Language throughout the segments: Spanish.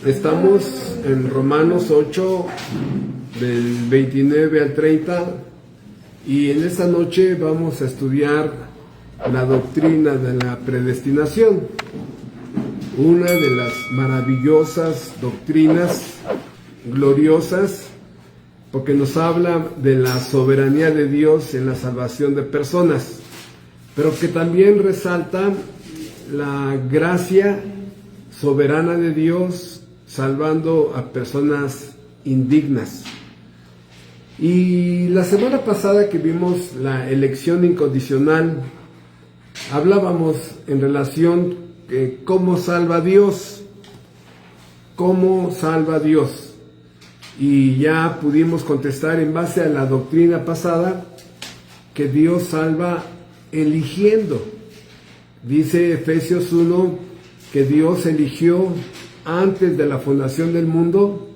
Estamos en Romanos 8, del 29 al 30, y en esta noche vamos a estudiar la doctrina de la predestinación, una de las maravillosas doctrinas gloriosas, porque nos habla de la soberanía de Dios en la salvación de personas, pero que también resalta la gracia soberana de Dios salvando a personas indignas. Y la semana pasada que vimos la elección incondicional, hablábamos en relación a cómo salva Dios, y ya pudimos contestar en base a la doctrina pasada que Dios salva eligiendo. Dice Efesios 1 que Dios eligió antes de la fundación del mundo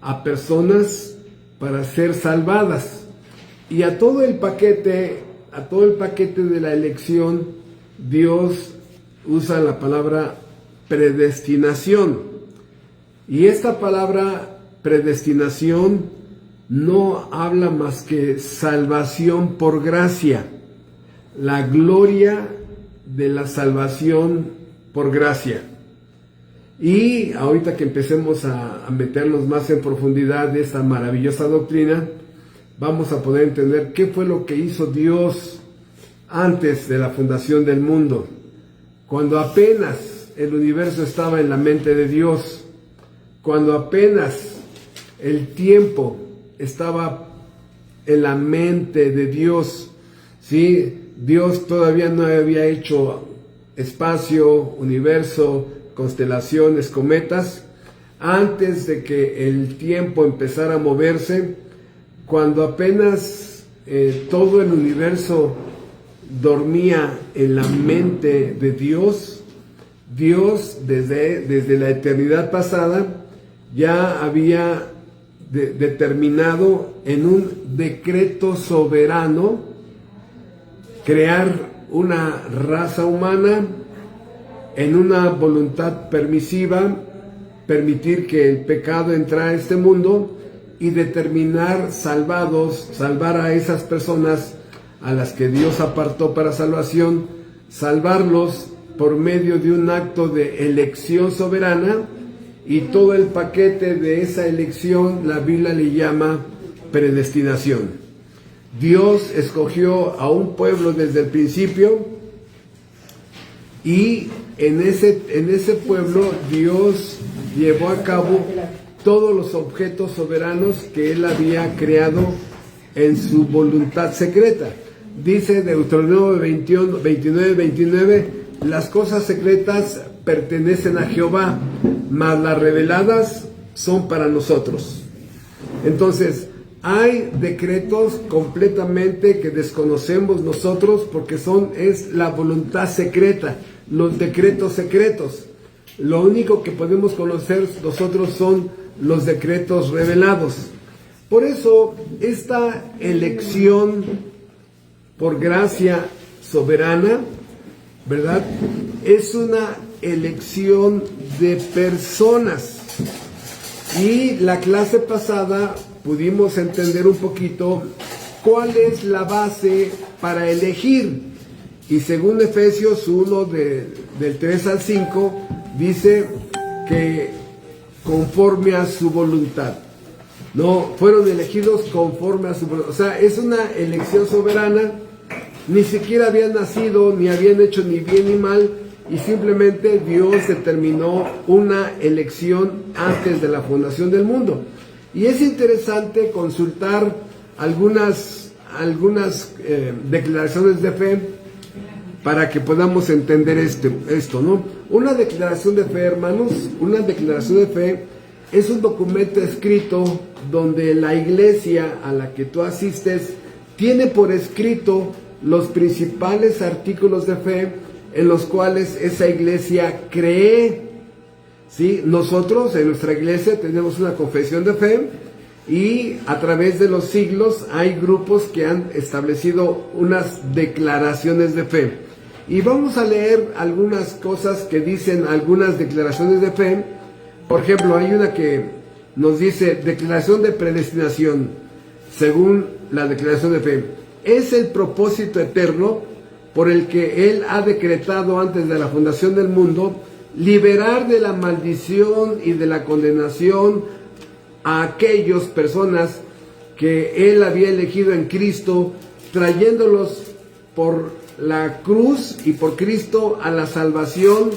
a personas para ser salvadas, y a todo el paquete de la elección Dios usa la palabra predestinación, y esta palabra predestinación no habla más que salvación por gracia, la gloria de la salvación por gracia. Y ahorita que empecemos a meternos más en profundidad de esta maravillosa doctrina, vamos a poder entender qué fue lo que hizo Dios antes de la fundación del mundo, cuando apenas el universo estaba en la mente de Dios, cuando apenas el tiempo estaba en la mente de Dios, ¿sí? Dios todavía no había hecho espacio, universo, constelaciones, cometas, antes de que el tiempo empezara a moverse, cuando apenas todo el universo dormía en la mente de Dios, Dios desde la eternidad pasada ya había determinado en un decreto soberano crear una raza humana en una voluntad permisiva, permitir que el pecado entrara a este mundo y determinar salvar a esas personas a las que Dios apartó para salvación, salvarlos por medio de un acto de elección soberana, y todo el paquete de esa elección la Biblia le llama predestinación. Dios escogió a un pueblo desde el principio, y en ese pueblo Dios llevó a cabo todos los objetos soberanos que Él había creado en su voluntad secreta. Dice Deuteronomio 29, las cosas secretas pertenecen a Jehová, mas las reveladas son para nosotros. Entonces, hay decretos completamente que desconocemos nosotros porque es la voluntad secreta, los decretos secretos. Lo único que podemos conocer nosotros son los decretos revelados. Por eso, esta elección por gracia soberana, ¿verdad?, es una elección de personas. Y la clase pasada pudimos entender un poquito cuál es la base para elegir. Y según Efesios 1, del 3 al 5, dice que conforme a su voluntad. No, fueron elegidos conforme a su voluntad. O sea, es una elección soberana. Ni siquiera habían nacido, ni habían hecho ni bien ni mal, y simplemente Dios determinó una elección antes de la fundación del mundo. Y es interesante consultar algunas declaraciones de fe para que podamos entender esto, ¿no? Una declaración de fe, hermanos, una declaración de fe es un documento escrito donde la iglesia a la que tú asistes tiene por escrito los principales artículos de fe en los cuales esa iglesia cree. ¿Sí? Nosotros en nuestra iglesia tenemos una confesión de fe, y a través de los siglos hay grupos que han establecido unas declaraciones de fe. Y vamos a leer algunas cosas que dicen algunas declaraciones de fe Por ejemplo, hay una que nos dice declaración de predestinación, según la declaración de fe. Es el propósito eterno por el que Él ha decretado antes de la fundación del mundo liberar de la maldición y de la condenación a aquellas personas que Él había elegido en Cristo, trayéndolos por la cruz y por Cristo a la salvación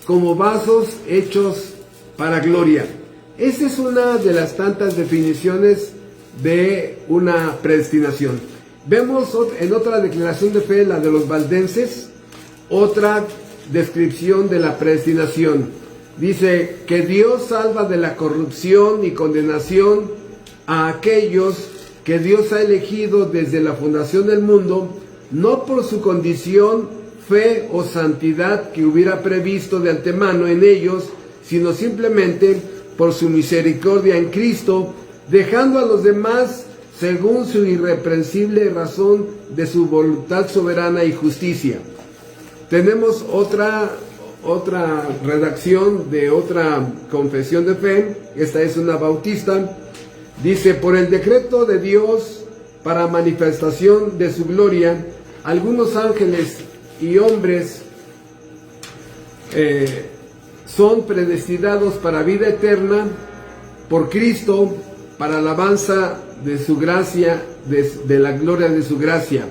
como vasos hechos para gloria. Esa es una de las tantas definiciones de una predestinación. Vemos en otra declaración de fe, la de los valdenses, otra descripción de la predestinación. Dice que Dios salva de la corrupción y condenación a aquellos que Dios ha elegido desde la fundación del mundo, no por su condición, fe o santidad que hubiera previsto de antemano en ellos, sino simplemente por su misericordia en Cristo, dejando a los demás según su irreprensible razón de su voluntad soberana y justicia. Tenemos otra redacción de otra confesión de fe. Esta es una bautista. Dice: por el decreto de Dios para manifestación de su gloria, algunos ángeles y hombres son predestinados para vida eterna por Cristo, para alabanza de su gracia, de la gloria de su gracia.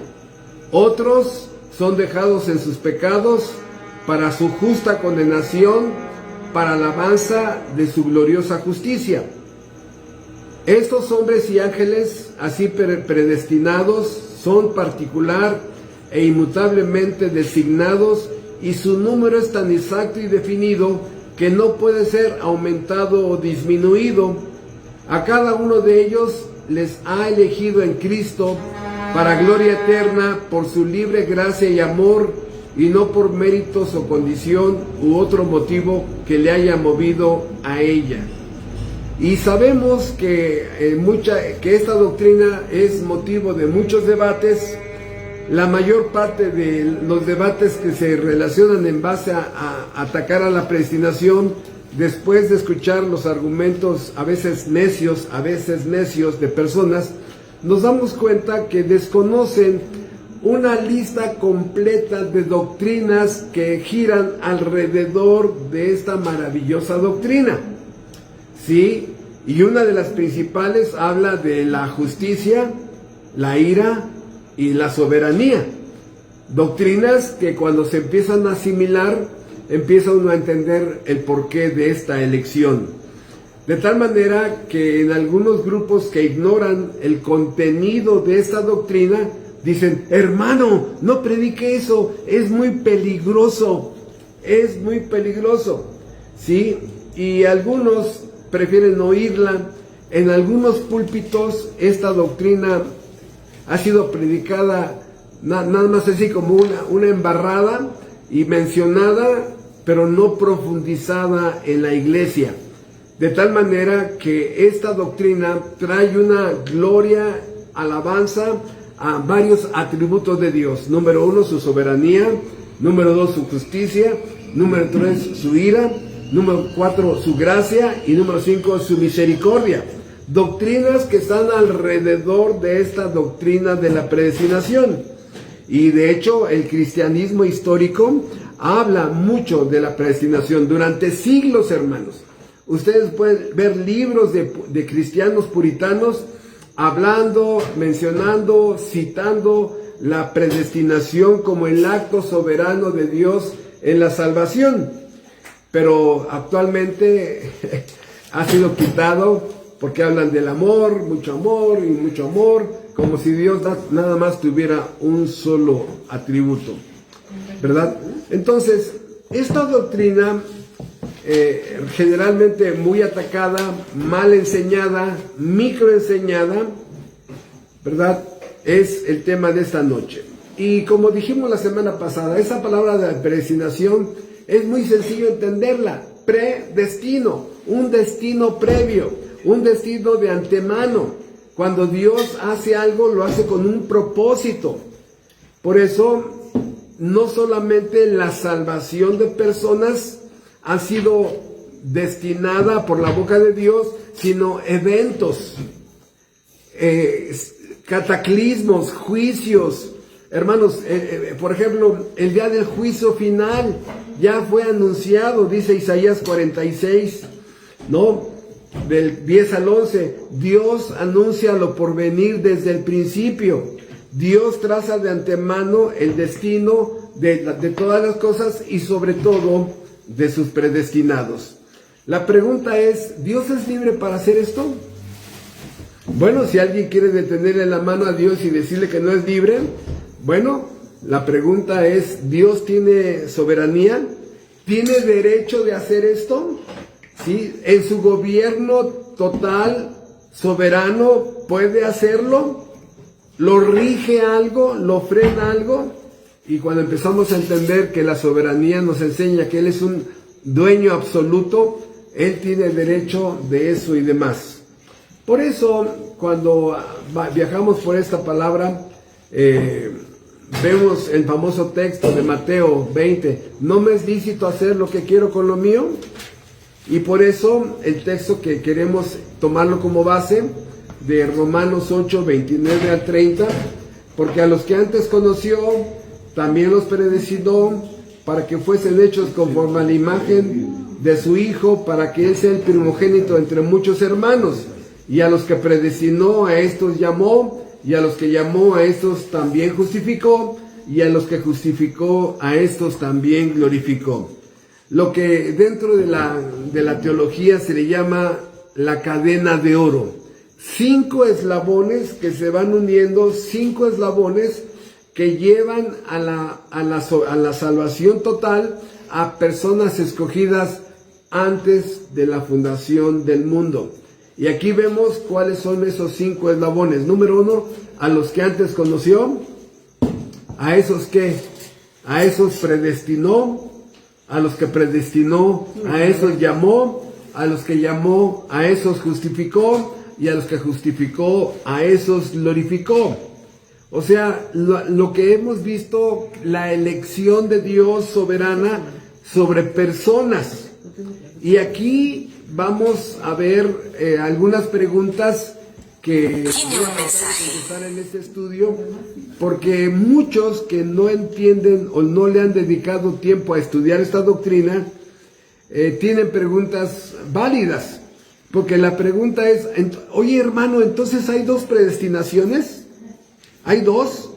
Otros son dejados en sus pecados para su justa condenación, para alabanza de su gloriosa justicia. Estos hombres y ángeles, así predestinados, son particular e inmutablemente designados, y su número es tan exacto y definido que no puede ser aumentado o disminuido. A cada uno de ellos les ha elegido en Cristo para gloria eterna por su libre gracia y amor, y no por méritos o condición u otro motivo que le haya movido a ella. Y sabemos que esta doctrina es motivo de muchos debates. La mayor parte de los debates que se relacionan en base a atacar a la predestinación, después de escuchar los argumentos a veces necios de personas, nos damos cuenta que desconocen una lista completa de doctrinas que giran alrededor de esta maravillosa doctrina. ¿Sí? Y una de las principales habla de la justicia, la ira y la soberanía. Doctrinas que cuando se empiezan a asimilar, empieza uno a entender el porqué de esta elección. De tal manera que en algunos grupos que ignoran el contenido de esta doctrina, dicen: hermano, no predique eso, es muy peligroso, ¿sí? Y algunos prefieren oírla. En algunos púlpitos esta doctrina ha sido predicada nada más así como una embarrada y mencionada, pero no profundizada en la iglesia. De tal manera que esta doctrina trae una gloria, alabanza a varios atributos de Dios. Número 1, su soberanía. Número 2, su justicia. Número 3, su ira. Número 4, su gracia. Y número 5, su misericordia. Doctrinas que están alrededor de esta doctrina de la predestinación. Y de hecho el cristianismo histórico habla mucho de la predestinación durante siglos, hermanos. Ustedes pueden ver libros de cristianos puritanos hablando, mencionando, citando la predestinación como el acto soberano de Dios en la salvación. Pero actualmente ha sido quitado porque hablan del amor, mucho amor y mucho amor, como si Dios nada más tuviera un solo atributo, ¿verdad? Entonces, esta doctrina, generalmente muy atacada, mal enseñada, microenseñada, ¿verdad? Es el tema de esta noche. Y como dijimos la semana pasada, esa palabra de predestinación es muy sencillo entenderla. Predestino, un destino previo, un destino de antemano. Cuando Dios hace algo, lo hace con un propósito. Por eso, no solamente la salvación de personas ha sido destinada por la boca de Dios, sino eventos, cataclismos, juicios. Hermanos, por ejemplo, el día del juicio final ya fue anunciado, dice Isaías 46, ¿no? Del 10 al 11, Dios anuncia lo por venir desde el principio. Dios traza de antemano el destino de todas las cosas y sobre todo de sus predestinados. La pregunta es, ¿Dios es libre para hacer esto? Bueno, si alguien quiere detenerle la mano a Dios y decirle que no es libre, bueno, la pregunta es, ¿Dios tiene soberanía? ¿Tiene derecho de hacer esto? ¿Sí? ¿En su gobierno total, soberano, puede hacerlo? ¿Lo rige algo? ¿Lo frena algo? Y cuando empezamos a entender que la soberanía nos enseña que Él es un dueño absoluto, Él tiene derecho de eso y demás. Por eso, cuando viajamos por esta palabra, vemos el famoso texto de Mateo 20, ¿no me es lícito hacer lo que quiero con lo mío? Y por eso el texto que queremos tomarlo como base, de Romanos 8, 29 al 30, porque a los que antes conoció, también los predestinó para que fuesen hechos conforme a la imagen de su Hijo, para que Él sea el primogénito entre muchos hermanos. Y a los que predestinó, a estos llamó, y a los que llamó, a estos también justificó, y a los que justificó, a estos también glorificó. Lo que dentro de la teología se le llama la cadena de oro. 5 eslabones que se van uniendo, 5 eslabones que llevan a la salvación total a personas escogidas antes de la fundación del mundo. Y aquí vemos cuáles son esos 5 eslabones. Número 1, a los que antes conoció, a esos que, a esos predestinó, a los que predestinó, a esos llamó, a los que llamó, a esos justificó, y a los que justificó, a esos glorificó. O sea, lo que hemos visto, la elección de Dios soberana sobre personas. Y aquí vamos a ver algunas preguntas que voy a contestar en este estudio, porque muchos que no entienden o no le han dedicado tiempo a estudiar esta doctrina, tienen preguntas válidas. Porque la pregunta es, oye hermano, entonces ¿hay 2 predestinaciones? ¿Hay 2?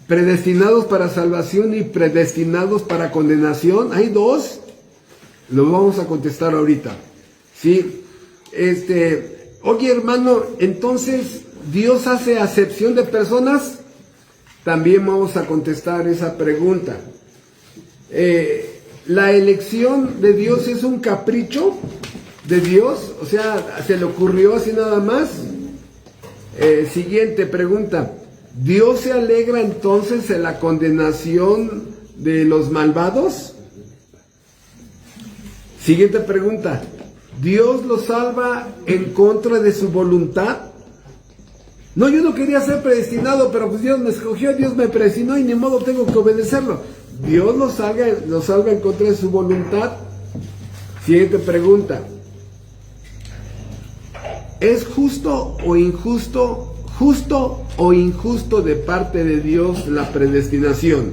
¿Predestinados para salvación y predestinados para condenación? ¿Hay 2? Lo vamos a contestar ahorita. ¿Sí? Oye hermano, entonces ¿Dios hace acepción de personas? También vamos a contestar esa pregunta. ¿La elección de Dios es un capricho de Dios? O sea, ¿se le ocurrió así nada más? Siguiente pregunta. ¿Dios se alegra entonces en la condenación de los malvados? Siguiente pregunta. ¿Dios los salva en contra de su voluntad? No, yo no quería ser predestinado, pero pues Dios me escogió, Dios me predestinó y ni modo tengo que obedecerlo. ¿Dios los salva en contra de su voluntad? Siguiente pregunta. ¿Es justo o injusto de parte de Dios la predestinación?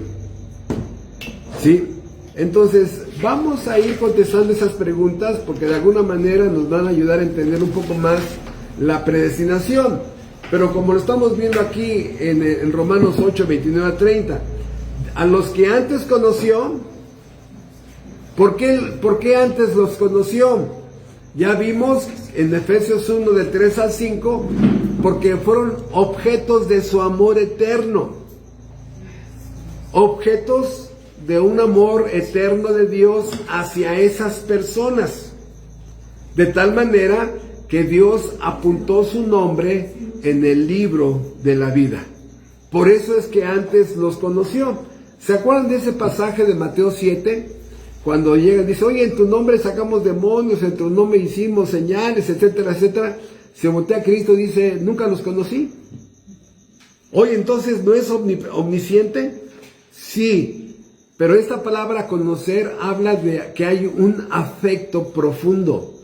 ¿Sí? Entonces, vamos a ir contestando esas preguntas porque de alguna manera nos van a ayudar a entender un poco más la predestinación. Pero como lo estamos viendo aquí en Romanos 8, 29 a 30, a los que antes conoció, ¿por qué antes los conoció? Ya vimos en Efesios 1 del 3 al 5, porque fueron objetos de su amor eterno, objetos de un amor eterno de Dios hacia esas personas, de tal manera que Dios apuntó su nombre en el libro de la vida. Por eso es que antes los conoció. ¿Se acuerdan de ese pasaje de Mateo 7? Cuando llega, dice, oye, en tu nombre sacamos demonios, en tu nombre hicimos señales, etcétera, etcétera. Se voltea a Cristo y dice, nunca los conocí. Oye, entonces, ¿no es omnisciente? Sí, Pero esta palabra conocer habla de que hay un afecto profundo.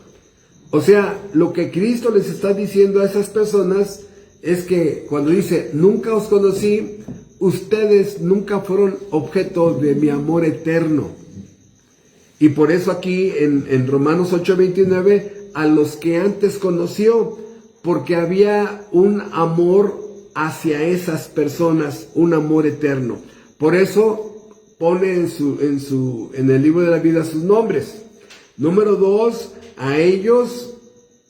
O sea, lo que Cristo les está diciendo a esas personas es que cuando dice, nunca os conocí, ustedes nunca fueron objeto de mi amor eterno. Y por eso aquí en Romanos 8:29, a los que antes conoció, porque había un amor hacia esas personas, un amor eterno. Por eso pone en el libro de la vida sus nombres. Número 2, a ellos,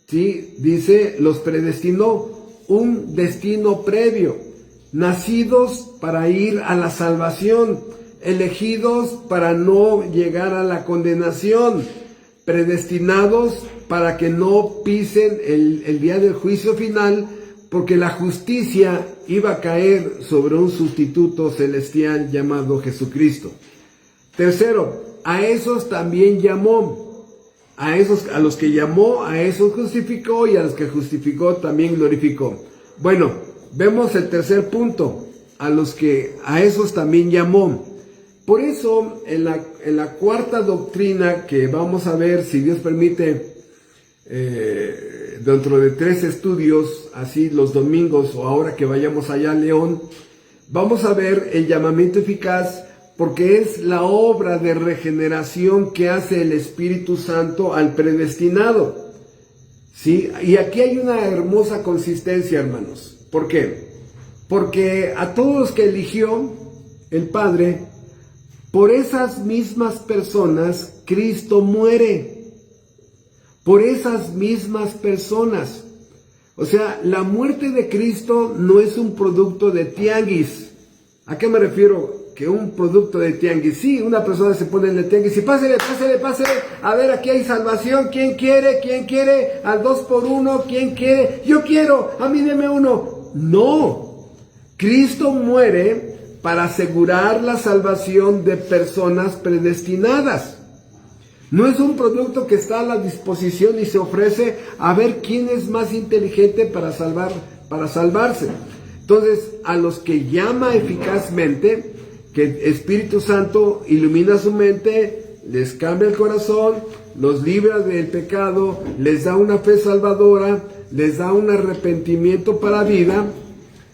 sí, dice, los predestinó un destino previo, nacidos para ir a la salvación, elegidos para no llegar a la condenación, predestinados para que no pisen el día del juicio final, porque la justicia iba a caer sobre un sustituto celestial llamado Jesucristo. Tercero, a esos también llamó. A los que llamó, a esos justificó, y a los que justificó también glorificó. Bueno, vemos el tercer punto, a esos también llamó. Por eso, en la cuarta doctrina que vamos a ver, si Dios permite, dentro de 3 estudios, así los domingos o ahora que vayamos allá a León, vamos a ver el llamamiento eficaz, porque es la obra de regeneración que hace el Espíritu Santo al predestinado. ¿Sí? Y aquí hay una hermosa consistencia, hermanos. ¿Por qué? Porque a todos los que eligió el Padre, por esas mismas personas, Cristo muere. Por esas mismas personas. O sea, la muerte de Cristo no es un producto de tianguis. ¿A qué me refiero? Que un producto de tianguis. Sí, una persona se pone en el tianguis y pásele, a ver, aquí hay salvación, ¿quién quiere? Al 2x1, ¿quién quiere? Yo quiero, a mí deme uno. No, Cristo muere para asegurar la salvación de personas predestinadas. No es un producto que está a la disposición y se ofrece a ver quién es más inteligente para salvarse. Entonces, a los que llama eficazmente, que el Espíritu Santo ilumina su mente, les cambia el corazón, los libra del pecado, les da una fe salvadora, les da un arrepentimiento para vida,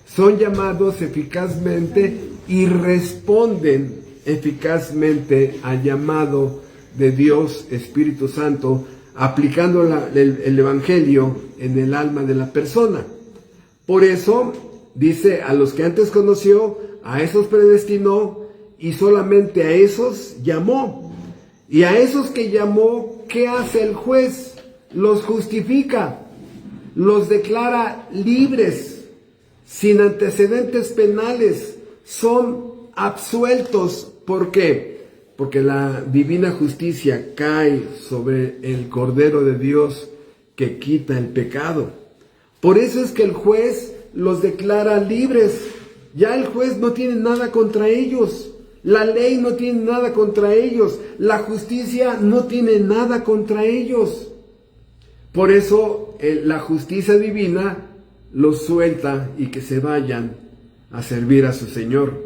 son llamados eficazmente y responden eficazmente al llamado de Dios Espíritu Santo, aplicando el Evangelio en el alma de la persona. Por eso dice, a los que antes conoció, a esos predestinó, y solamente a esos llamó. Y a esos que llamó, ¿qué hace el juez? Los justifica, los declara libres, sin antecedentes penales, son absueltos. ¿Por qué? Porque la divina justicia cae sobre el Cordero de Dios que quita el pecado. Por eso es que el juez los declara libres. Ya el juez no tiene nada contra ellos. La ley no tiene nada contra ellos. La justicia no tiene nada contra ellos. Por eso la justicia divina los suelta y que se vayan a servir a su Señor.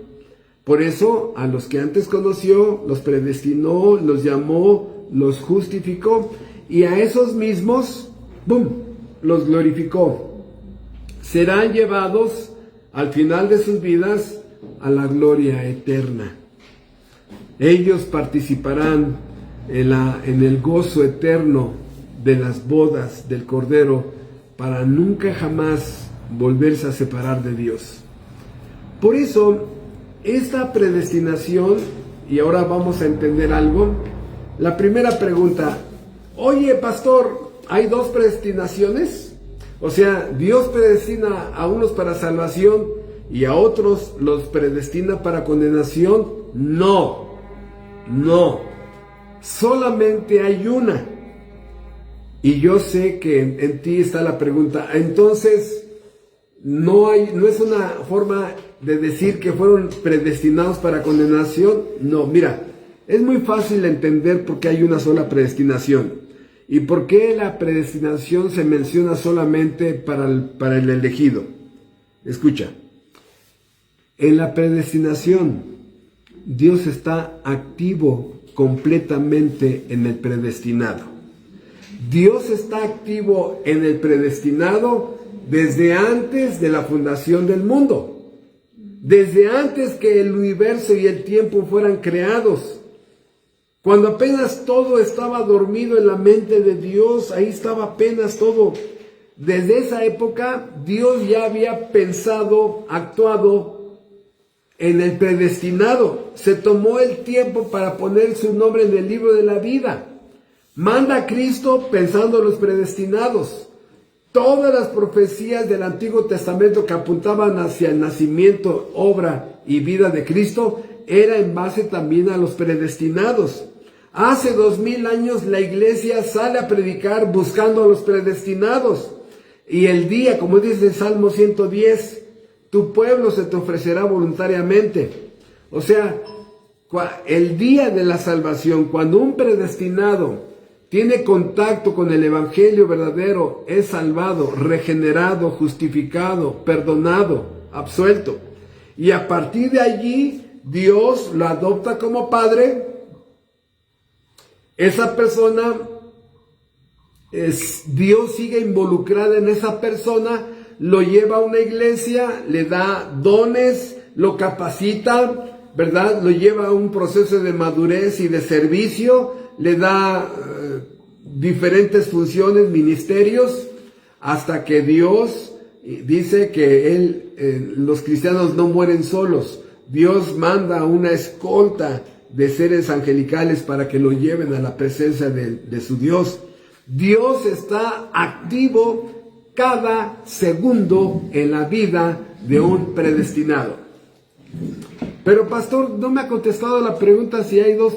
Por eso a los que antes conoció, los predestinó, los llamó, los justificó, y a esos mismos, ¡bum!, los glorificó. Serán llevados al final de sus vidas a la gloria eterna. Ellos participarán en el gozo eterno de las bodas del Cordero, para nunca jamás volverse a separar de Dios. Por eso, esta predestinación, y ahora vamos a entender algo. La primera pregunta: oye, pastor, ¿hay 2 predestinaciones? O sea, ¿Dios predestina a unos para salvación y a otros los predestina para condenación? No, solamente hay una. Y yo sé que en ti está la pregunta. Entonces, no es una forma de decir que fueron predestinados para condenación. No, mira, es muy fácil entender por qué hay una sola predestinación. ¿Y por qué la predestinación se menciona solamente para el elegido? Escucha, en la predestinación Dios está activo completamente en el predestinado. Dios está activo en el predestinado desde antes de la fundación del mundo. Desde antes que el universo y el tiempo fueran creados. Cuando apenas todo estaba dormido en la mente de Dios, ahí estaba apenas todo. Desde esa época, Dios ya había pensado, actuado en el predestinado. Se tomó el tiempo para poner su nombre en el libro de la vida. Manda a Cristo pensando en los predestinados. Todas las profecías del Antiguo Testamento que apuntaban hacia el nacimiento, obra y vida de Cristo, era en base también a los predestinados. Hace 2000 años la iglesia sale a predicar buscando a los predestinados. Y el día, como dice el Salmo 110, tu pueblo se te ofrecerá voluntariamente. O sea, el día de la salvación, cuando un predestinado tiene contacto con el evangelio verdadero, es salvado, regenerado, justificado, perdonado, absuelto. Y a partir de allí, Dios lo adopta como padre. Esa persona, Dios sigue involucrada en esa persona, lo lleva a una iglesia, le da dones, lo capacita, ¿verdad? Lo lleva a un proceso de madurez y de servicio, le da diferentes funciones, ministerios, hasta que Dios dice que los cristianos no mueren solos. Dios manda una escolta de seres angelicales para que lo lleven a la presencia de su Dios. Dios está activo cada segundo en la vida de un predestinado. Pero pastor, no me ha contestado la pregunta si hay dos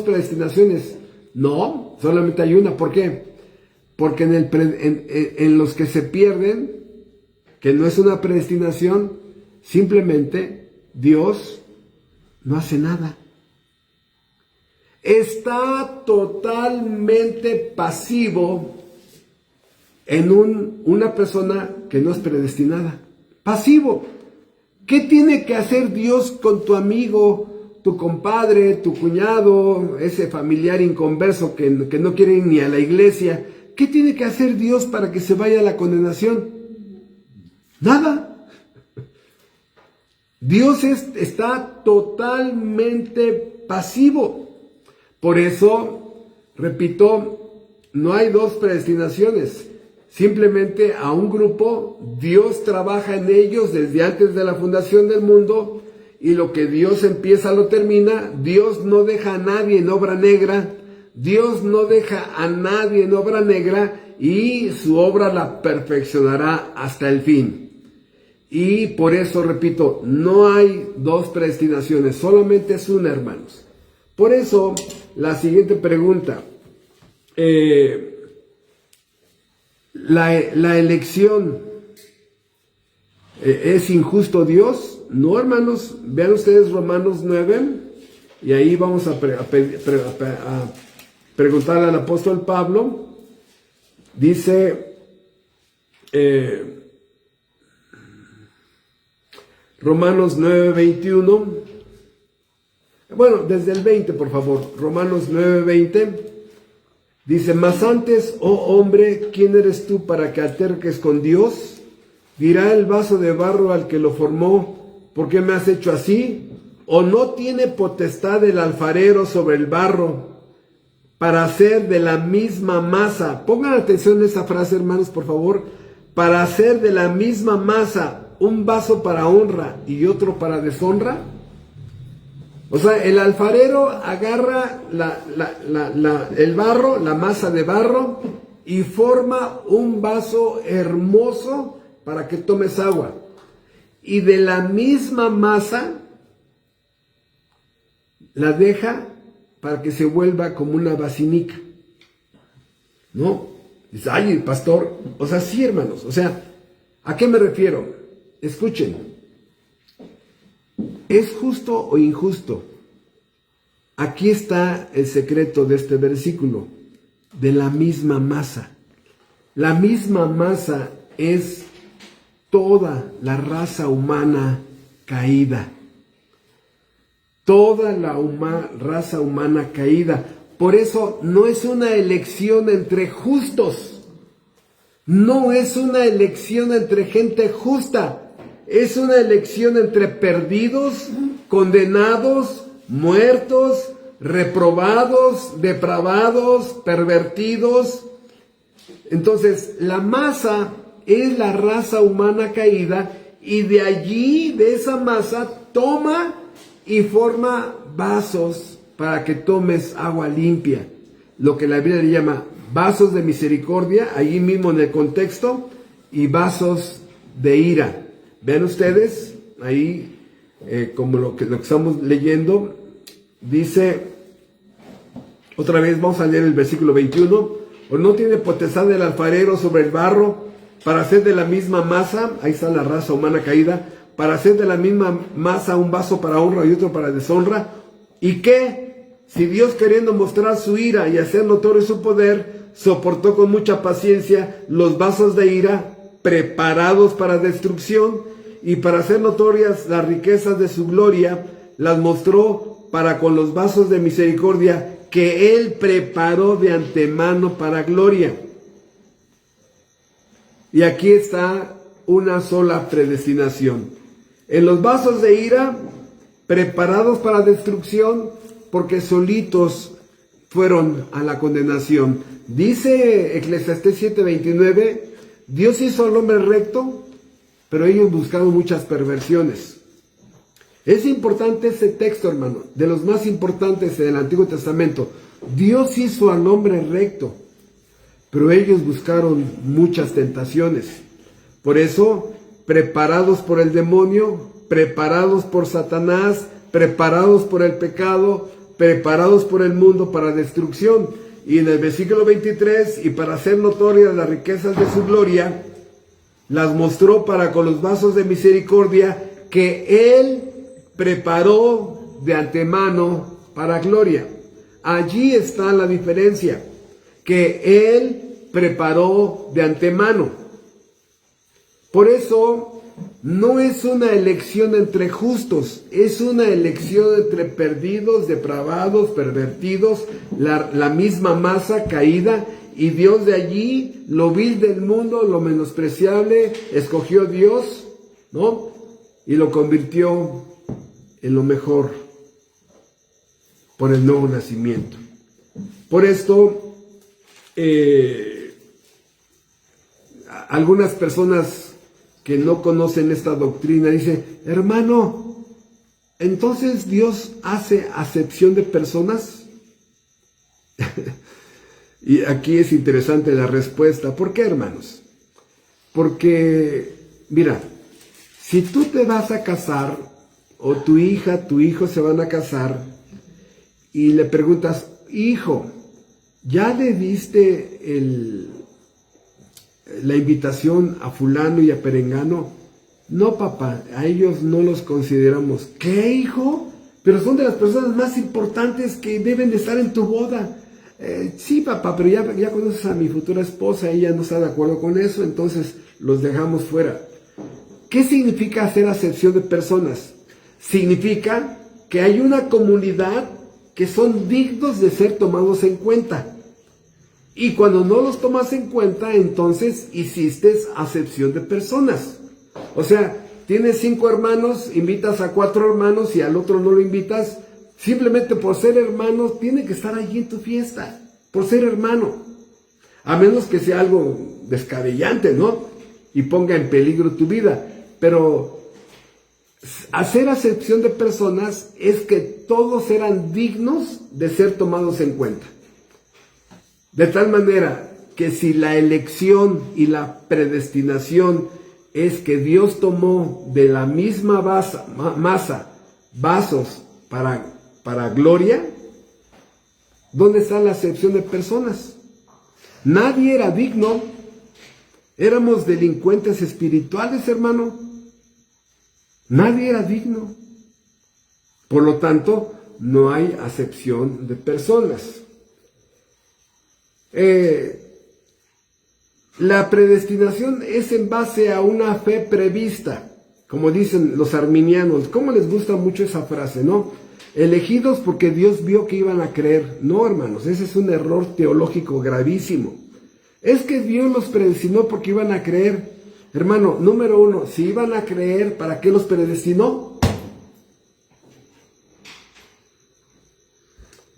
predestinaciones. No, solamente hay una. ¿Por qué? Porque en los que se pierden, que no es una predestinación, simplemente Dios no hace nada. Está totalmente pasivo en una persona que no es predestinada. Pasivo. ¿Qué tiene que hacer Dios con tu amigo, tu compadre, tu cuñado, ese familiar inconverso que no quiere ir ni a la iglesia? ¿Qué tiene que hacer Dios para que se vaya a la condenación? Nada. Dios está totalmente pasivo. Por eso, repito, no hay dos predestinaciones. Simplemente a un grupo, Dios trabaja en ellos desde antes de la fundación del mundo, y lo que Dios empieza lo termina. Dios no deja a nadie en obra negra. Dios no deja a nadie en obra negra, y su obra la perfeccionará hasta el fin. Y por eso, repito, no hay dos predestinaciones, solamente es una, hermanos. Por eso, la siguiente pregunta, la elección, ¿es injusto Dios? No, hermanos. Vean ustedes Romanos 9, y ahí vamos a preguntarle al apóstol Pablo. Dice Romanos 9, 21. Bueno, desde el 20, por favor. Romanos 9, 20. Dice: mas antes, oh hombre, ¿quién eres tú para que alterques con Dios? Dirá el vaso de barro al que lo formó: ¿por qué me has hecho así? ¿O no tiene potestad el alfarero sobre el barro para hacer de la misma masa? Pongan atención a esa frase, hermanos, por favor. Para hacer de la misma masa un vaso para honra y otro para deshonra. O sea, el alfarero agarra el barro, la masa de barro, y forma un vaso hermoso para que tomes agua. Y de la misma masa la deja para que se vuelva como una basinica. ¿No? Dice: ay, pastor. O sea, sí, hermanos. O sea, ¿a qué me refiero? Escuchen. ¿Es justo o injusto? Aquí está el secreto de este versículo. De la misma masa. La misma masa es toda la raza humana caída. toda la raza humana caída. Por eso no es una elección entre justos, no es una elección entre gente justa, es una elección entre perdidos, condenados, muertos, reprobados, depravados, pervertidos. Entonces, la masa es la raza humana caída, y de allí, de esa masa, toma y forma vasos para que tomes agua limpia. Lo que la Biblia le llama vasos de misericordia, allí mismo en el contexto, y vasos de ira. Vean ustedes, ahí, como lo que estamos leyendo, dice, otra vez vamos a leer el versículo 21, ¿o no tiene potestad el alfarero sobre el barro para hacer de la misma masa? Ahí está la raza humana caída. Para hacer de la misma masa un vaso para honra y otro para deshonra. ¿Y qué? Si Dios, queriendo mostrar su ira y hacer notorio su poder, soportó con mucha paciencia los vasos de ira preparados para destrucción, y para hacer notorias las riquezas de su gloria, las mostró para con los vasos de misericordia que Él preparó de antemano para gloria. Y aquí está una sola predestinación. En los vasos de ira, preparados para destrucción, porque solitos fueron a la condenación. Dice Eclesiastés 7:29, Dios hizo al hombre recto, pero ellos buscaron muchas perversiones. Es importante ese texto, hermano, de los más importantes del Antiguo Testamento. Dios hizo al hombre recto, pero ellos buscaron muchas tentaciones. Por eso, preparados por el demonio, preparados por Satanás, preparados por el pecado, preparados por el mundo para destrucción. Y en el versículo 23, y para hacer notorias las riquezas de su gloria, las mostró para con los vasos de misericordia que Él preparó de antemano para gloria. Allí está la diferencia, que Él preparó de antemano. Por eso, no es una elección entre justos, es una elección entre perdidos, depravados, pervertidos, la misma masa caída, y Dios de allí, lo vil del mundo, lo menospreciable, escogió Dios, ¿no? Y lo convirtió en lo mejor por el nuevo nacimiento. Por esto, algunas personas que no conocen esta doctrina dicen, hermano, ¿entonces Dios hace acepción de personas? Y aquí es interesante la respuesta. ¿Por qué, hermanos? Porque, mira, si tú te vas a casar, o tu hija, tu hijo se van a casar, y le preguntas, hijo, ¿ya le diste la invitación a fulano y a perengano? No, papá, a ellos no los consideramos. ¿Qué, hijo? Pero son de las personas más importantes que deben de estar en tu boda. Sí, papá, pero ya conoces a mi futura esposa, ella no está de acuerdo con eso, entonces los dejamos fuera. ¿Qué significa hacer acepción de personas? Significa que hay una comunidad que son dignos de ser tomados en cuenta. Y cuando no los tomas en cuenta, entonces hiciste acepción de personas. O sea, tienes 5 hermanos, invitas a 4 hermanos y al otro no lo invitas. Simplemente por ser hermano, tiene que estar allí en tu fiesta, por ser hermano. A menos que sea algo descabellante, ¿no? Y ponga en peligro tu vida. Pero hacer acepción de personas es que todos eran dignos de ser tomados en cuenta. De tal manera que si la elección y la predestinación es que Dios tomó de la misma masa vasos para gloria, ¿dónde está la acepción de personas? Nadie era digno. Éramos delincuentes espirituales, hermano. Nadie era digno. Por lo tanto, no hay acepción de personas. La predestinación es en base a una fe prevista, como dicen los arminianos. ¿Cómo les gusta mucho esa frase, no? Elegidos porque Dios vio que iban a creer. No, hermanos, ese es un error teológico gravísimo. Es que Dios los predestinó porque iban a creer. Hermano, número uno, si iban a creer, ¿para qué los predestinó?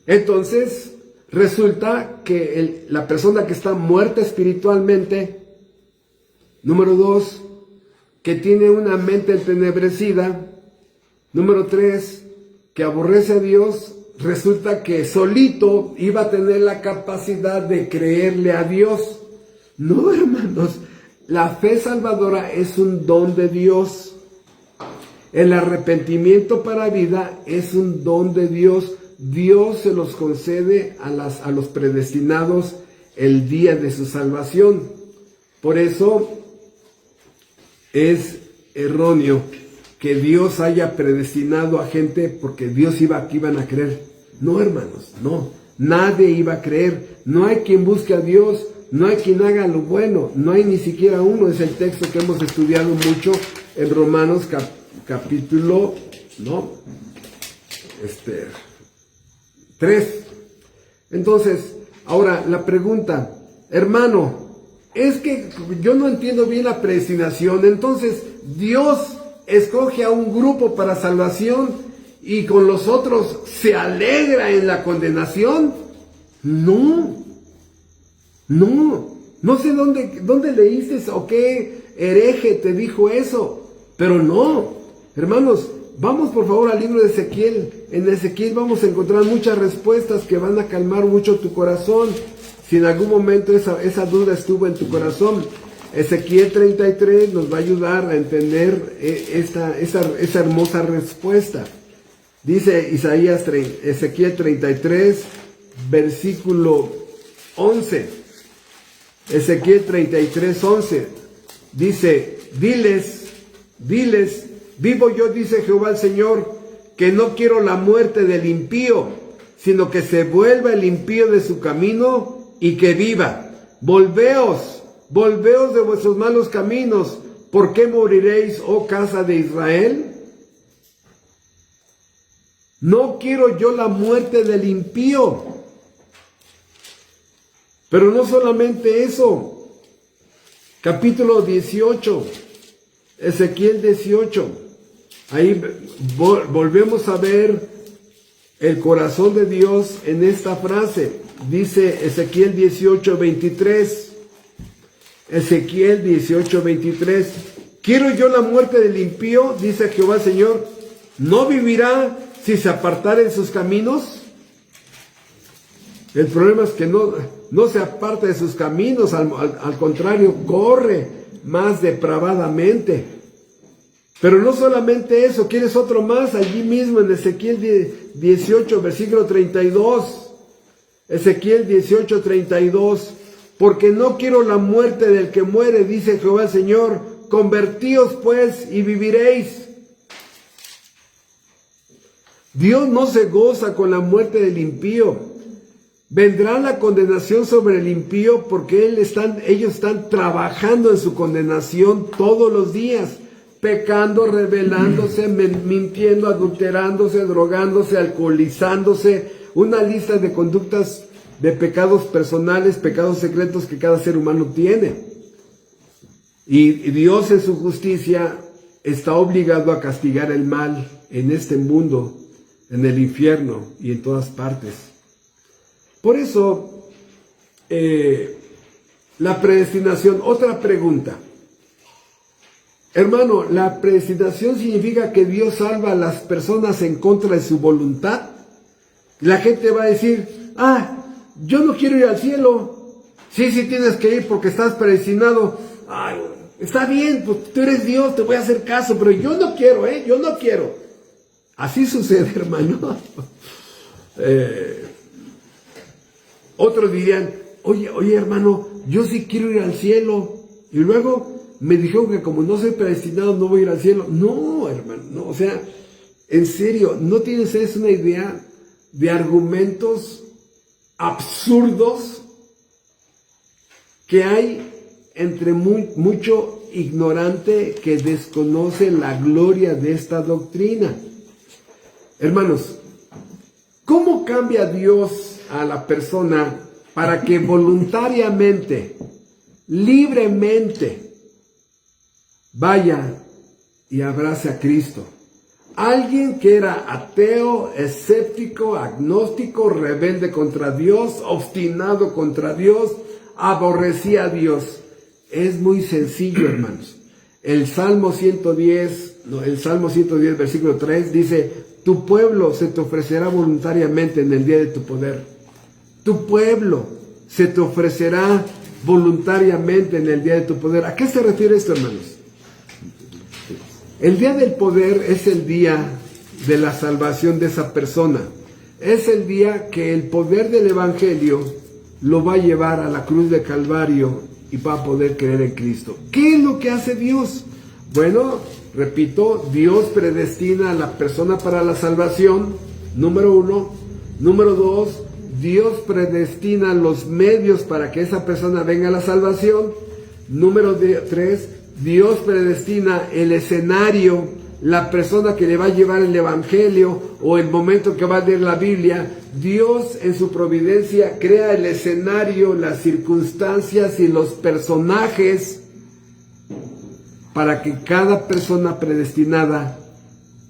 Entonces, resulta que la persona que está muerta espiritualmente, número dos, que tiene una mente entenebrecida, número tres, que aborrece a Dios, resulta que solito iba a tener la capacidad de creerle a Dios. No, hermanos, la fe salvadora es un don de Dios. El arrepentimiento para vida es un don de Dios. Dios se los concede a los predestinados el día de su salvación. Por eso es erróneo que Dios haya predestinado a gente porque Dios que iban a creer. No, hermanos, no. Nadie iba a creer. No hay quien busque a Dios. No hay quien haga lo bueno. No hay ni siquiera uno. Es el texto que hemos estudiado mucho en Romanos capítulo 3. Entonces, ahora la pregunta, hermano, es que yo no entiendo bien la predestinación. Entonces, Dios escoge a un grupo para salvación y con los otros se alegra en la condenación. No sé dónde leíste o qué hereje te dijo eso, pero no, hermanos, vamos por favor al libro de Ezequiel. En Ezequiel vamos a encontrar muchas respuestas que van a calmar mucho tu corazón, si en algún momento esa duda estuvo en tu corazón. Ezequiel 33 nos va a ayudar a entender esa hermosa respuesta. Dice Ezequiel 33, versículo 11. Ezequiel 33, 11. Dice, diles, vivo yo, dice Jehová el Señor, que no quiero la muerte del impío, sino que se vuelva el impío de su camino y que viva. Volveos de vuestros malos caminos. ¿Por qué moriréis, oh casa de Israel? No quiero yo la muerte del impío. Pero no solamente eso. Capítulo 18. Ezequiel 18. Ahí volvemos a ver el corazón de Dios en esta frase. Dice Ezequiel 18, 23. Ezequiel 18, 23. ¿Quiero yo la muerte del impío? Dice Jehová el Señor. ¿No vivirá si se apartare de sus caminos? El problema es que no se aparta de sus caminos, al contrario, corre más depravadamente. Pero no solamente eso, ¿quieres otro más? Allí mismo en Ezequiel 18, versículo 32. Ezequiel 18, 32. Porque no quiero la muerte del que muere, dice Jehová el Señor. Convertíos pues y viviréis. Dios no se goza con la muerte del impío. Vendrá la condenación sobre el impío porque ellos están trabajando en su condenación todos los días, pecando, rebelándose, mintiendo, adulterándose, drogándose, alcoholizándose, una lista de conductas de pecados personales, pecados secretos que cada ser humano tiene. Y Dios en su justicia está obligado a castigar el mal en este mundo, en el infierno y en todas partes. Por eso, la predestinación, otra pregunta. Hermano, ¿la predestinación significa que Dios salva a las personas en contra de su voluntad? La gente va a decir, yo no quiero ir al cielo. Sí, tienes que ir porque estás predestinado. Ay, está bien, pues tú eres Dios, te voy a hacer caso, pero yo no quiero, yo no quiero. Así sucede, hermano. Otros dirían, oye hermano, yo sí quiero ir al cielo. Y luego me dijeron que como no soy predestinado no voy a ir al cielo. No, hermano, no, o sea, en serio, ¿no tienes una idea de argumentos absurdos que hay entre mucho ignorante que desconoce la gloria de esta doctrina. Hermanos, ¿cómo cambia Dios a la persona para que voluntariamente, libremente, vaya y abrace a Cristo? Alguien que era ateo, escéptico, agnóstico, rebelde contra Dios, obstinado contra Dios, aborrecía a Dios. Es muy sencillo, hermanos. El Salmo 110, versículo 3 dice: tu pueblo se te ofrecerá voluntariamente en el día de tu poder. Tu pueblo se te ofrecerá voluntariamente en el día de tu poder. ¿A qué se refiere esto, hermanos? El día del poder es el día de la salvación de esa persona. Es el día que el poder del Evangelio lo va a llevar a la cruz de Calvario y va a poder creer en Cristo. ¿Qué es lo que hace Dios? Bueno, repito, Dios predestina a la persona para la salvación, número 1. Número 2, Dios predestina los medios para que esa persona venga a la salvación. Número 3, Dios predestina el escenario, la persona que le va a llevar el Evangelio o el momento que va a leer la Biblia. Dios en su providencia crea el escenario, las circunstancias y los personajes para que cada persona predestinada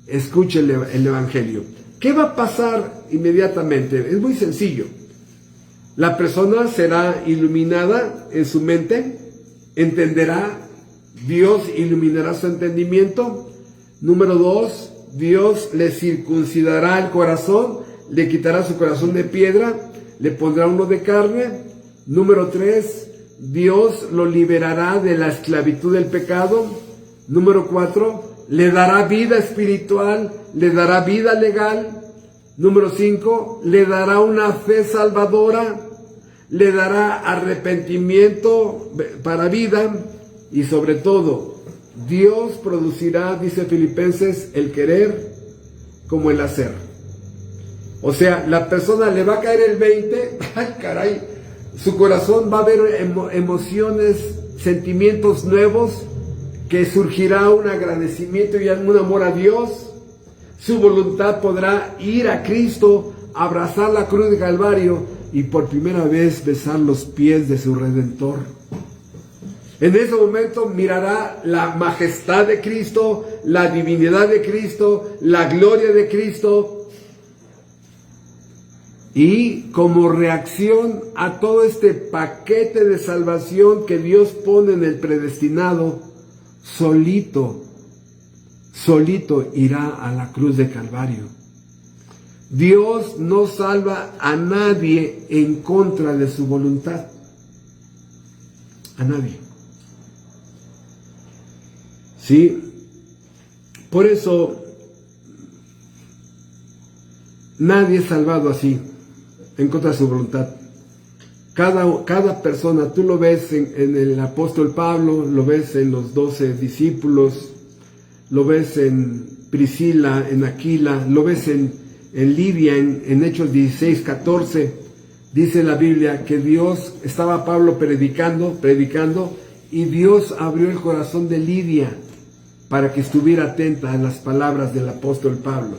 escuche el Evangelio. ¿Qué va a pasar inmediatamente? Es muy sencillo. La persona será iluminada en su mente, entenderá. Dios iluminará su entendimiento. Número 2, Dios le circuncidará el corazón, le quitará su corazón de piedra, le pondrá uno de carne. Número 3, Dios lo liberará de la esclavitud del pecado. Número 4, le dará vida espiritual, le dará vida legal. Número 5, le dará una fe salvadora, le dará arrepentimiento para vida. Y sobre todo, Dios producirá, dice Filipenses, el querer como el hacer. O sea, la persona le va a caer el 20, ¡ay caray! Su corazón va a haber emociones, sentimientos nuevos, que surgirá un agradecimiento y un amor a Dios. Su voluntad podrá ir a Cristo, abrazar la cruz de Calvario y por primera vez besar los pies de su Redentor. En ese momento mirará la majestad de Cristo, la divinidad de Cristo, la gloria de Cristo. Y como reacción a todo este paquete de salvación que Dios pone en el predestinado, solito irá a la cruz de Calvario. Dios no salva a nadie en contra de su voluntad. A nadie. Sí, por eso nadie es salvado así, en contra de su voluntad. Cada persona, tú lo ves en el apóstol Pablo, lo ves en los 12 discípulos, lo ves en Priscila, en Aquila, lo ves en Lidia, en Hechos 16, 14. Dice la Biblia que Dios, estaba Pablo predicando, y Dios abrió el corazón de Lidia para que estuviera atenta a las palabras del apóstol Pablo.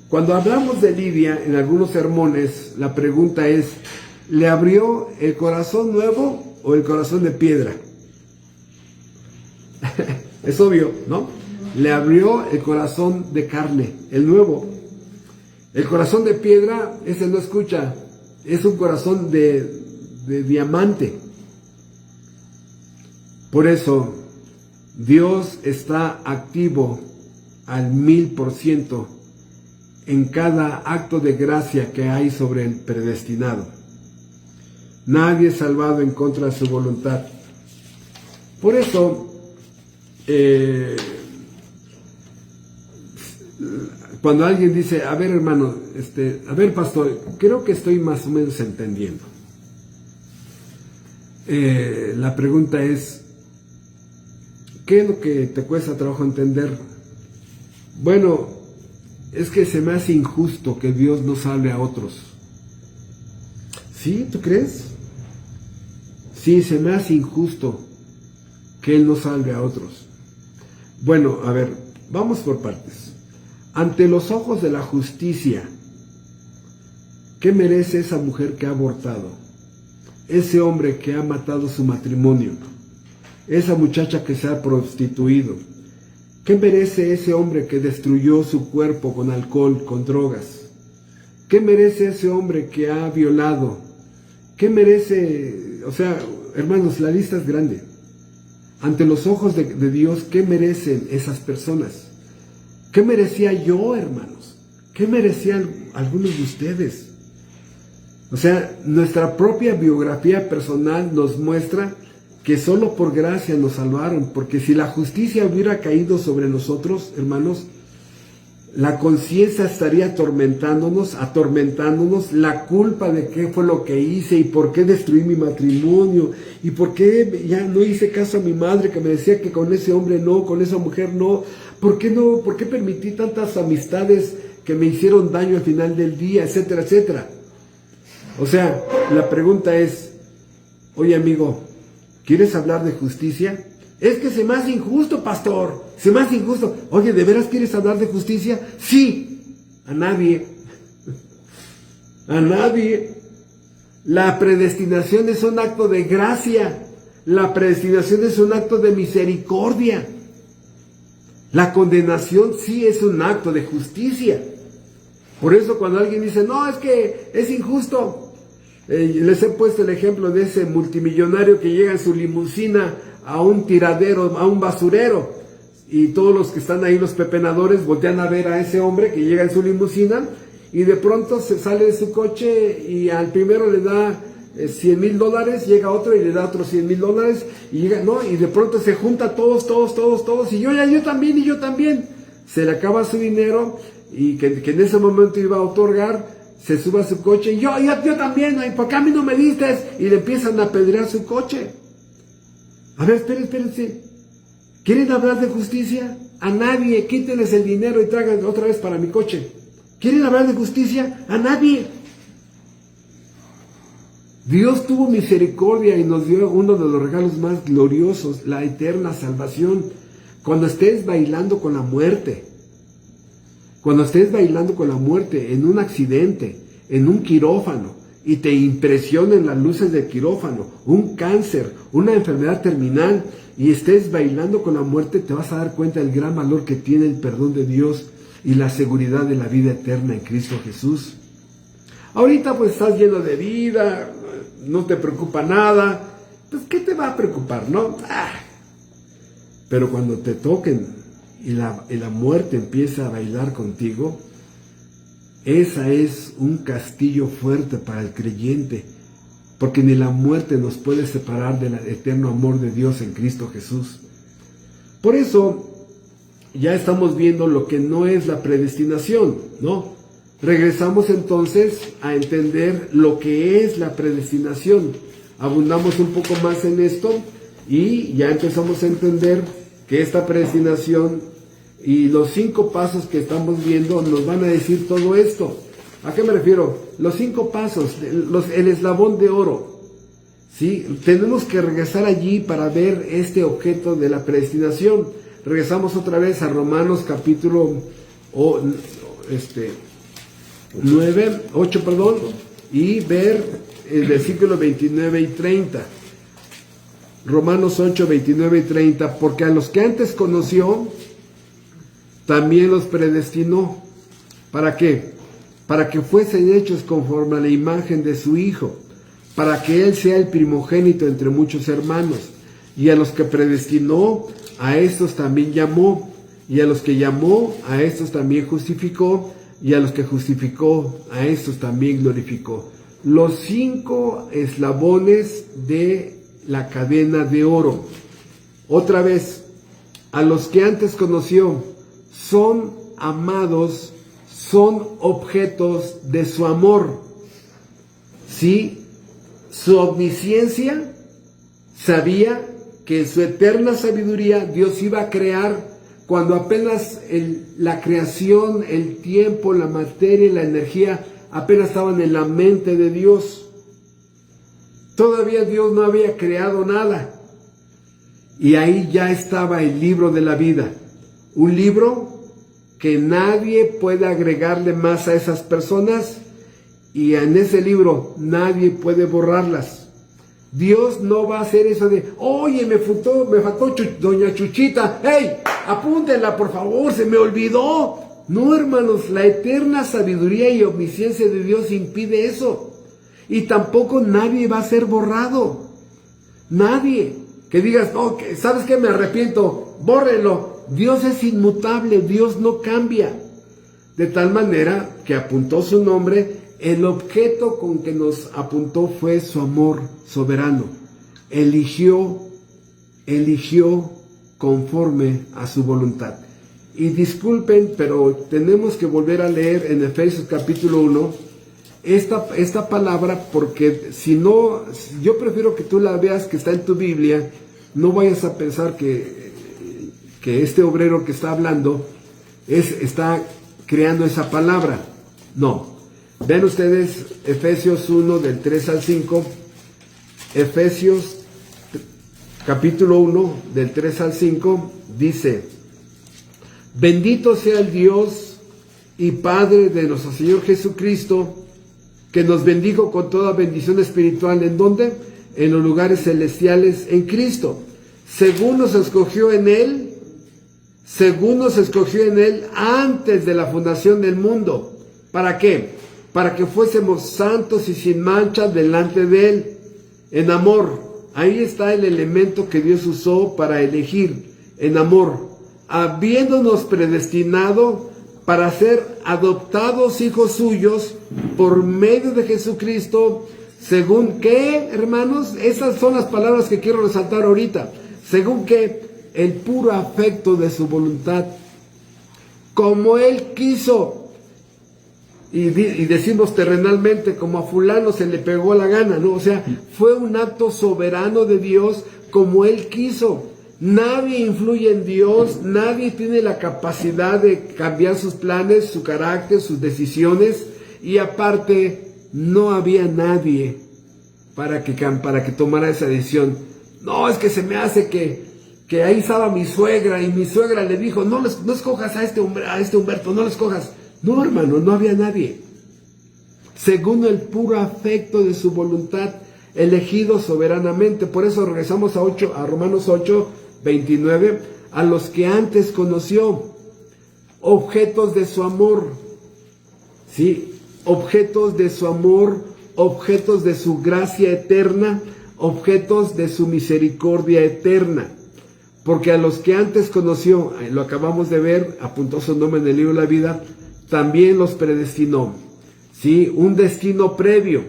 Cuando hablamos de Lidia en algunos sermones, la pregunta es: ¿le abrió el corazón nuevo o el corazón de piedra? Es obvio, ¿no? Le abrió el corazón de carne, el nuevo. El corazón de piedra, ese no escucha, es un corazón de diamante. Por eso, Dios está activo al 1000% en cada acto de gracia que hay sobre el predestinado. Nadie es salvado en contra de su voluntad. Por eso, cuando alguien dice: a ver, hermano, a ver, pastor, creo que estoy más o menos entendiendo. La pregunta es: ¿qué es lo que te cuesta trabajo entender? Bueno, es que se me hace injusto que Dios no salve a otros. ¿Sí? ¿Tú crees? Sí, se me hace injusto que Él no salve a otros. Bueno, a ver, vamos por partes. Ante los ojos de la justicia, ¿qué merece esa mujer que ha abortado? Ese hombre que ha matado su matrimonio, esa muchacha que se ha prostituido. ¿Qué merece ese hombre que destruyó su cuerpo con alcohol, con drogas? ¿Qué merece ese hombre que ha violado? ¿Qué merece? O sea, hermanos, la lista es grande. Ante los ojos de Dios, ¿qué merecen esas personas? ¿Qué merecía yo, hermanos? ¿Qué merecían algunos de ustedes? O sea, nuestra propia biografía personal nos muestra que solo por gracia nos salvaron, porque si la justicia hubiera caído sobre nosotros, hermanos, la conciencia estaría atormentándonos, la culpa de qué fue lo que hice y por qué destruí mi matrimonio y por qué ya no hice caso a mi madre que me decía que con ese hombre no, con esa mujer no, ¿por qué permití tantas amistades que me hicieron daño al final del día, etcétera, etcétera? O sea, la pregunta es, oye amigo, ¿quieres hablar de justicia? Es que se me hace injusto, pastor, se me hace injusto. Oye, ¿de veras quieres hablar de justicia? Sí, a nadie. A nadie. La predestinación es un acto de gracia. La predestinación es un acto de misericordia. La condenación sí es un acto de justicia. Por eso cuando alguien dice, no, es que es injusto. Les he puesto el ejemplo de ese multimillonario que llega en su limusina a un tiradero, a un basurero, y todos los que están ahí, los pepenadores, voltean a ver a ese hombre que llega en su limusina, y de pronto se sale de su coche y al primero le da $100,000, llega otro y le da otros $100,000, y llega, no, y de pronto se junta todos, y yo también, se le acaba su dinero, y que en ese momento iba a otorgar, se sube a su coche, y yo también, ¿por qué a mí no me diste? Y le empiezan a apedrear su coche. A ver, espérense. ¿Quieren hablar de justicia? A nadie. Quítenles el dinero y traigan otra vez para mi coche. ¿Quieren hablar de justicia? A nadie. Dios tuvo misericordia y nos dio uno de los regalos más gloriosos, la eterna salvación. Cuando estés bailando con la muerte, en un accidente, en un quirófano, y te impresionen las luces del quirófano, un cáncer, una enfermedad terminal, y estés bailando con la muerte, te vas a dar cuenta del gran valor que tiene el perdón de Dios y la seguridad de la vida eterna en Cristo Jesús. Ahorita pues estás lleno de vida, no te preocupa nada, pues ¿qué te va a preocupar, no? Pero cuando te toquen y la muerte empieza a bailar contigo, esa es un castillo fuerte para el creyente, porque ni la muerte nos puede separar del eterno amor de Dios en Cristo Jesús. Por eso, ya estamos viendo lo que no es la predestinación, ¿no? Regresamos entonces a entender lo que es la predestinación. Abundamos un poco más en esto y ya empezamos a entender que esta predestinación y los 5 pasos que estamos viendo nos van a decir todo esto. ¿A qué me refiero? Los 5 pasos, el eslabón de oro. ¿Sí? Tenemos que regresar allí para ver este objeto de la predestinación. Regresamos otra vez a Romanos capítulo 8, y ver el versículo 29 y 30. Romanos 8, 29 y 30. Porque a los que antes conoció, también los predestinó. ¿Para qué? Para que fuesen hechos conforme a la imagen de su Hijo, para que Él sea el primogénito entre muchos hermanos. Y a los que predestinó, a estos también llamó. Y a los que llamó, a estos también justificó. Y a los que justificó, a estos también glorificó. Los 5 eslabones de la cadena de oro. Otra vez, a los que antes conoció, son amados, son objetos de su amor. ¿Sí? Su omnisciencia sabía que en su eterna sabiduría Dios iba a crear cuando apenas la creación, el tiempo, la materia y la energía apenas estaban en la mente de Dios. Todavía Dios no había creado nada. y ahí ya estaba el libro de la vida, un libro que nadie puede agregarle más a esas personas, y en ese libro nadie puede borrarlas. Dios no va a hacer eso de, oye, me faltó doña Chuchita, hey, apúntenla por favor, se me olvidó. No, hermanos, la eterna sabiduría y omnisciencia de Dios impide eso. Y tampoco nadie va a ser borrado. Nadie. Que digas, no, ¿sabes qué? Me arrepiento, bórrenlo. Dios es inmutable, Dios no cambia. De tal manera que apuntó su nombre, el objeto con que nos apuntó fue su amor soberano. Eligió conforme a su voluntad. Y disculpen, pero tenemos que volver a leer en Efesios capítulo 1 esta palabra, porque si no, yo prefiero que tú la veas, que está en tu Biblia. No vayas a pensar que este obrero que está hablando está creando esa palabra. No. Vean ustedes Efesios 1 del 3 al 5. Efesios capítulo 1 del 3 al 5 dice: bendito sea el Dios y Padre de nuestro Señor Jesucristo, que nos bendijo con toda bendición espiritual. ¿En dónde? En los lugares celestiales en Cristo, según nos escogió en Él antes de la fundación del mundo. ¿Para qué? Para que fuésemos santos y sin mancha delante de Él, en amor. Ahí está el elemento que Dios usó para elegir, en amor, habiéndonos predestinado para ser adoptados hijos suyos por medio de Jesucristo, según que, hermanos, esas son las palabras que quiero resaltar ahorita, según que el puro afecto de su voluntad, como Él quiso. Y decimos terrenalmente, como a fulano se le pegó la gana, ¿no? O sea, fue un acto soberano de Dios, como Él quiso. Nadie influye en Dios, nadie tiene la capacidad de cambiar sus planes, su carácter, sus decisiones, y aparte no había nadie para que tomara esa decisión. No, es que se me hace que ahí estaba mi suegra, y mi suegra le dijo, no escojas a este Humberto, no lo escojas. No, hermano, no había nadie. Según el puro afecto de su voluntad, elegido soberanamente. Por eso regresamos a Romanos 8, 29, a los que antes conoció, objetos de su amor. ¿Sí? Objetos de su amor, objetos de su gracia eterna, objetos de su misericordia eterna. Porque a los que antes conoció, lo acabamos de ver, apuntó su nombre en el libro de la vida, también los predestinó. ¿Sí? Un destino previo.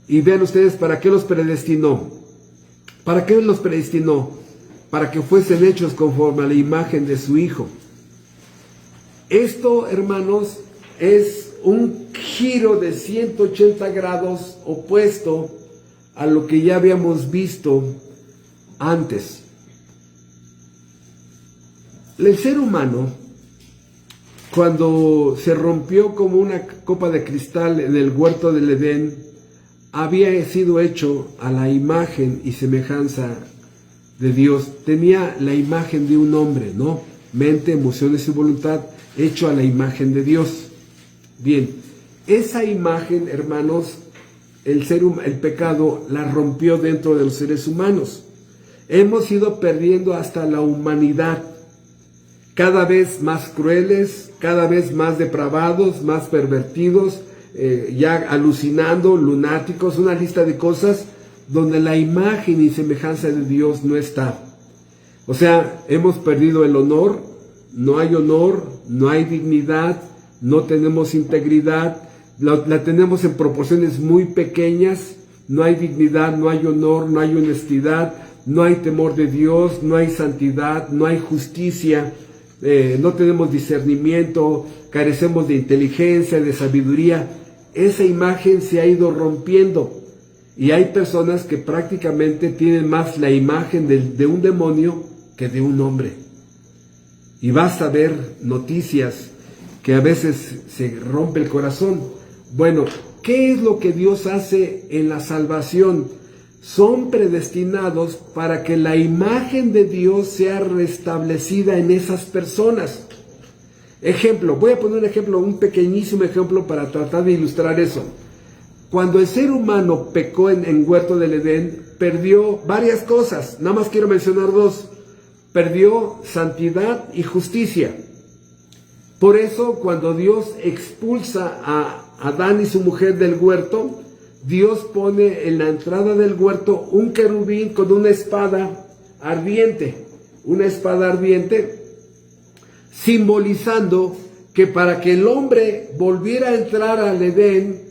Y vean ustedes, ¿para qué los predestinó? ¿Para qué los predestinó? Para que fuesen hechos conforme a la imagen de su Hijo. Esto, hermanos, es un giro de 180 grados opuesto a lo que ya habíamos visto antes. El ser humano, cuando se rompió como una copa de cristal en el huerto del Edén, había sido hecho a la imagen y semejanza de Dios. Tenía la imagen de un hombre, ¿no? Mente, emociones y voluntad, hecho a la imagen de Dios. Bien, esa imagen, hermanos, el pecado la rompió dentro de los seres humanos. Hemos ido perdiendo hasta la humanidad, cada vez más crueles, cada vez más depravados, más pervertidos, ya alucinando, lunáticos, una lista de cosas donde la imagen y semejanza de Dios no está. O sea, hemos perdido el honor, no hay dignidad, no tenemos integridad, la tenemos en proporciones muy pequeñas, no hay dignidad, no hay honor, no hay honestidad, no hay temor de Dios, no hay santidad, no hay justicia. No tenemos discernimiento, carecemos de inteligencia, de sabiduría. Esa imagen se ha ido rompiendo y hay personas que prácticamente tienen más la imagen de un demonio que de un hombre. Y basta ver noticias que a veces se rompe el corazón. Bueno, ¿qué es lo que Dios hace en la salvación? son predestinados para que la imagen de Dios sea restablecida en esas personas. Ejemplo, voy a poner un ejemplo, un pequeñísimo ejemplo para tratar de ilustrar eso. Cuando el ser humano pecó en Huerto del Edén, perdió varias cosas, nada más quiero mencionar dos. Perdió santidad y justicia. Por eso, cuando Dios expulsa a Adán y su mujer del huerto, Dios pone en la entrada del huerto un querubín con una espada ardiente, simbolizando que para que el hombre volviera a entrar al Edén,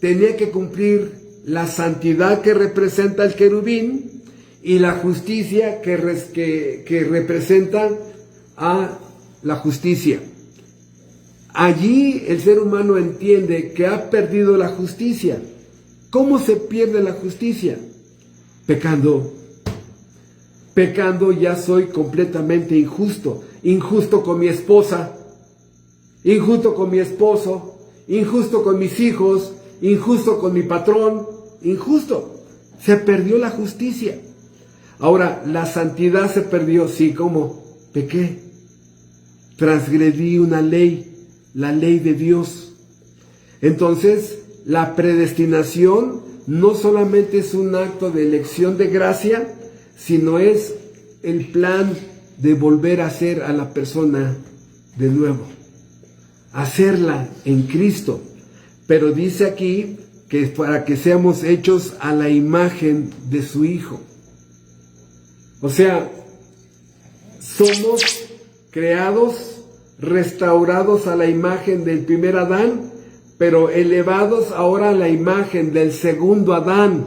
tenía que cumplir la santidad que representa el querubín y la justicia que representa a la justicia. Allí el ser humano entiende que ha perdido la justicia. ¿Cómo se pierde la justicia? Pecando. Pecando ya soy completamente injusto. Injusto con mi esposa, injusto con mi esposo, injusto con mis hijos, injusto con mi patrón, injusto. Se perdió la justicia. Ahora, la santidad se perdió, sí, ¿cómo? Pequé. Transgredí una ley, la ley de Dios. Entonces, la predestinación no solamente es un acto de elección de gracia, sino es el plan de volver a ser a la persona de nuevo. Hacerla en Cristo. Pero dice aquí que es para que seamos hechos a la imagen de su Hijo. O sea, somos creados, restaurados a la imagen del primer Adán, pero elevados ahora a la imagen del segundo Adán.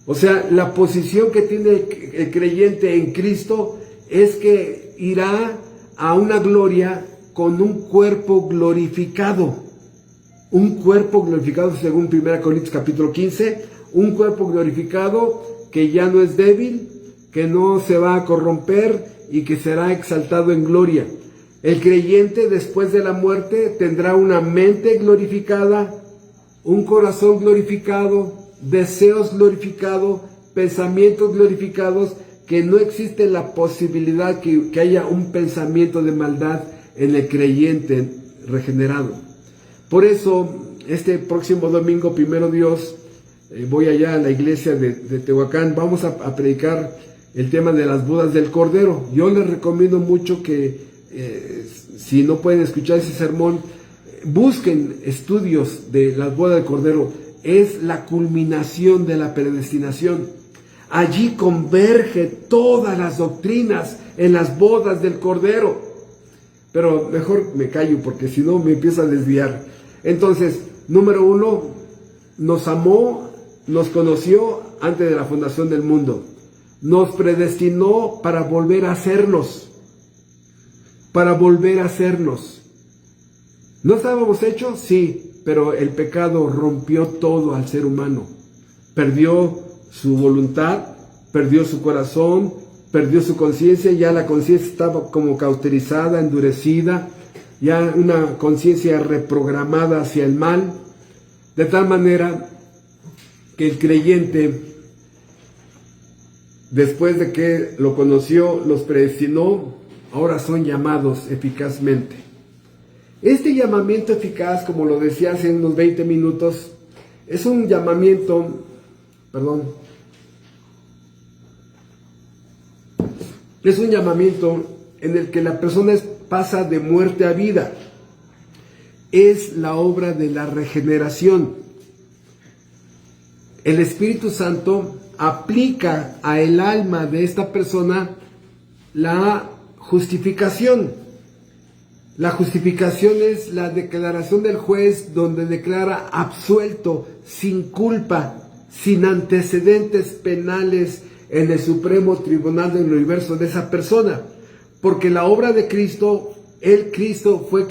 O sea, la posición que tiene el creyente en Cristo es que irá a una gloria con un cuerpo glorificado. Un cuerpo glorificado según 1 Corintios capítulo 15, un cuerpo glorificado que ya no es débil, que no se va a corromper y que será exaltado en gloria. El creyente después de la muerte tendrá una mente glorificada, un corazón glorificado, deseos glorificados, pensamientos glorificados, que no existe la posibilidad que haya un pensamiento de maldad en el creyente regenerado. Por eso, este próximo domingo, primero Dios, voy allá a la iglesia de Tehuacán, vamos a predicar el tema de las bodas del Cordero. Yo les recomiendo mucho que, si no pueden escuchar ese sermón, busquen estudios de las bodas del Cordero. Es la culminación de la predestinación. Allí converge todas las doctrinas en las bodas del Cordero. Pero mejor me callo porque si no me empiezo a desviar. Entonces, número 1, nos amó, nos conoció antes de la fundación del mundo. Nos predestinó para volver a hacernos. Para volver a hacernos. ¿No estábamos hechos? Sí, pero el pecado rompió todo al ser humano. Perdió su voluntad, perdió su corazón, perdió su conciencia. Ya la conciencia estaba como cauterizada, endurecida. Ya una conciencia reprogramada hacia el mal. De tal manera que el creyente, después de que lo conoció, los predestinó, ahora son llamados eficazmente. Este llamamiento eficaz, como lo decía hace unos 20 minutos, es un llamamiento, es un llamamiento en el que la persona pasa de muerte a vida. Es la obra de la regeneración. El Espíritu Santo aplica a el alma de esta persona la justificación. La justificación es la declaración del juez donde declara absuelto, sin culpa, sin antecedentes penales en el Supremo Tribunal del Universo de esa persona. Porque la obra de Cristo, Cristo fue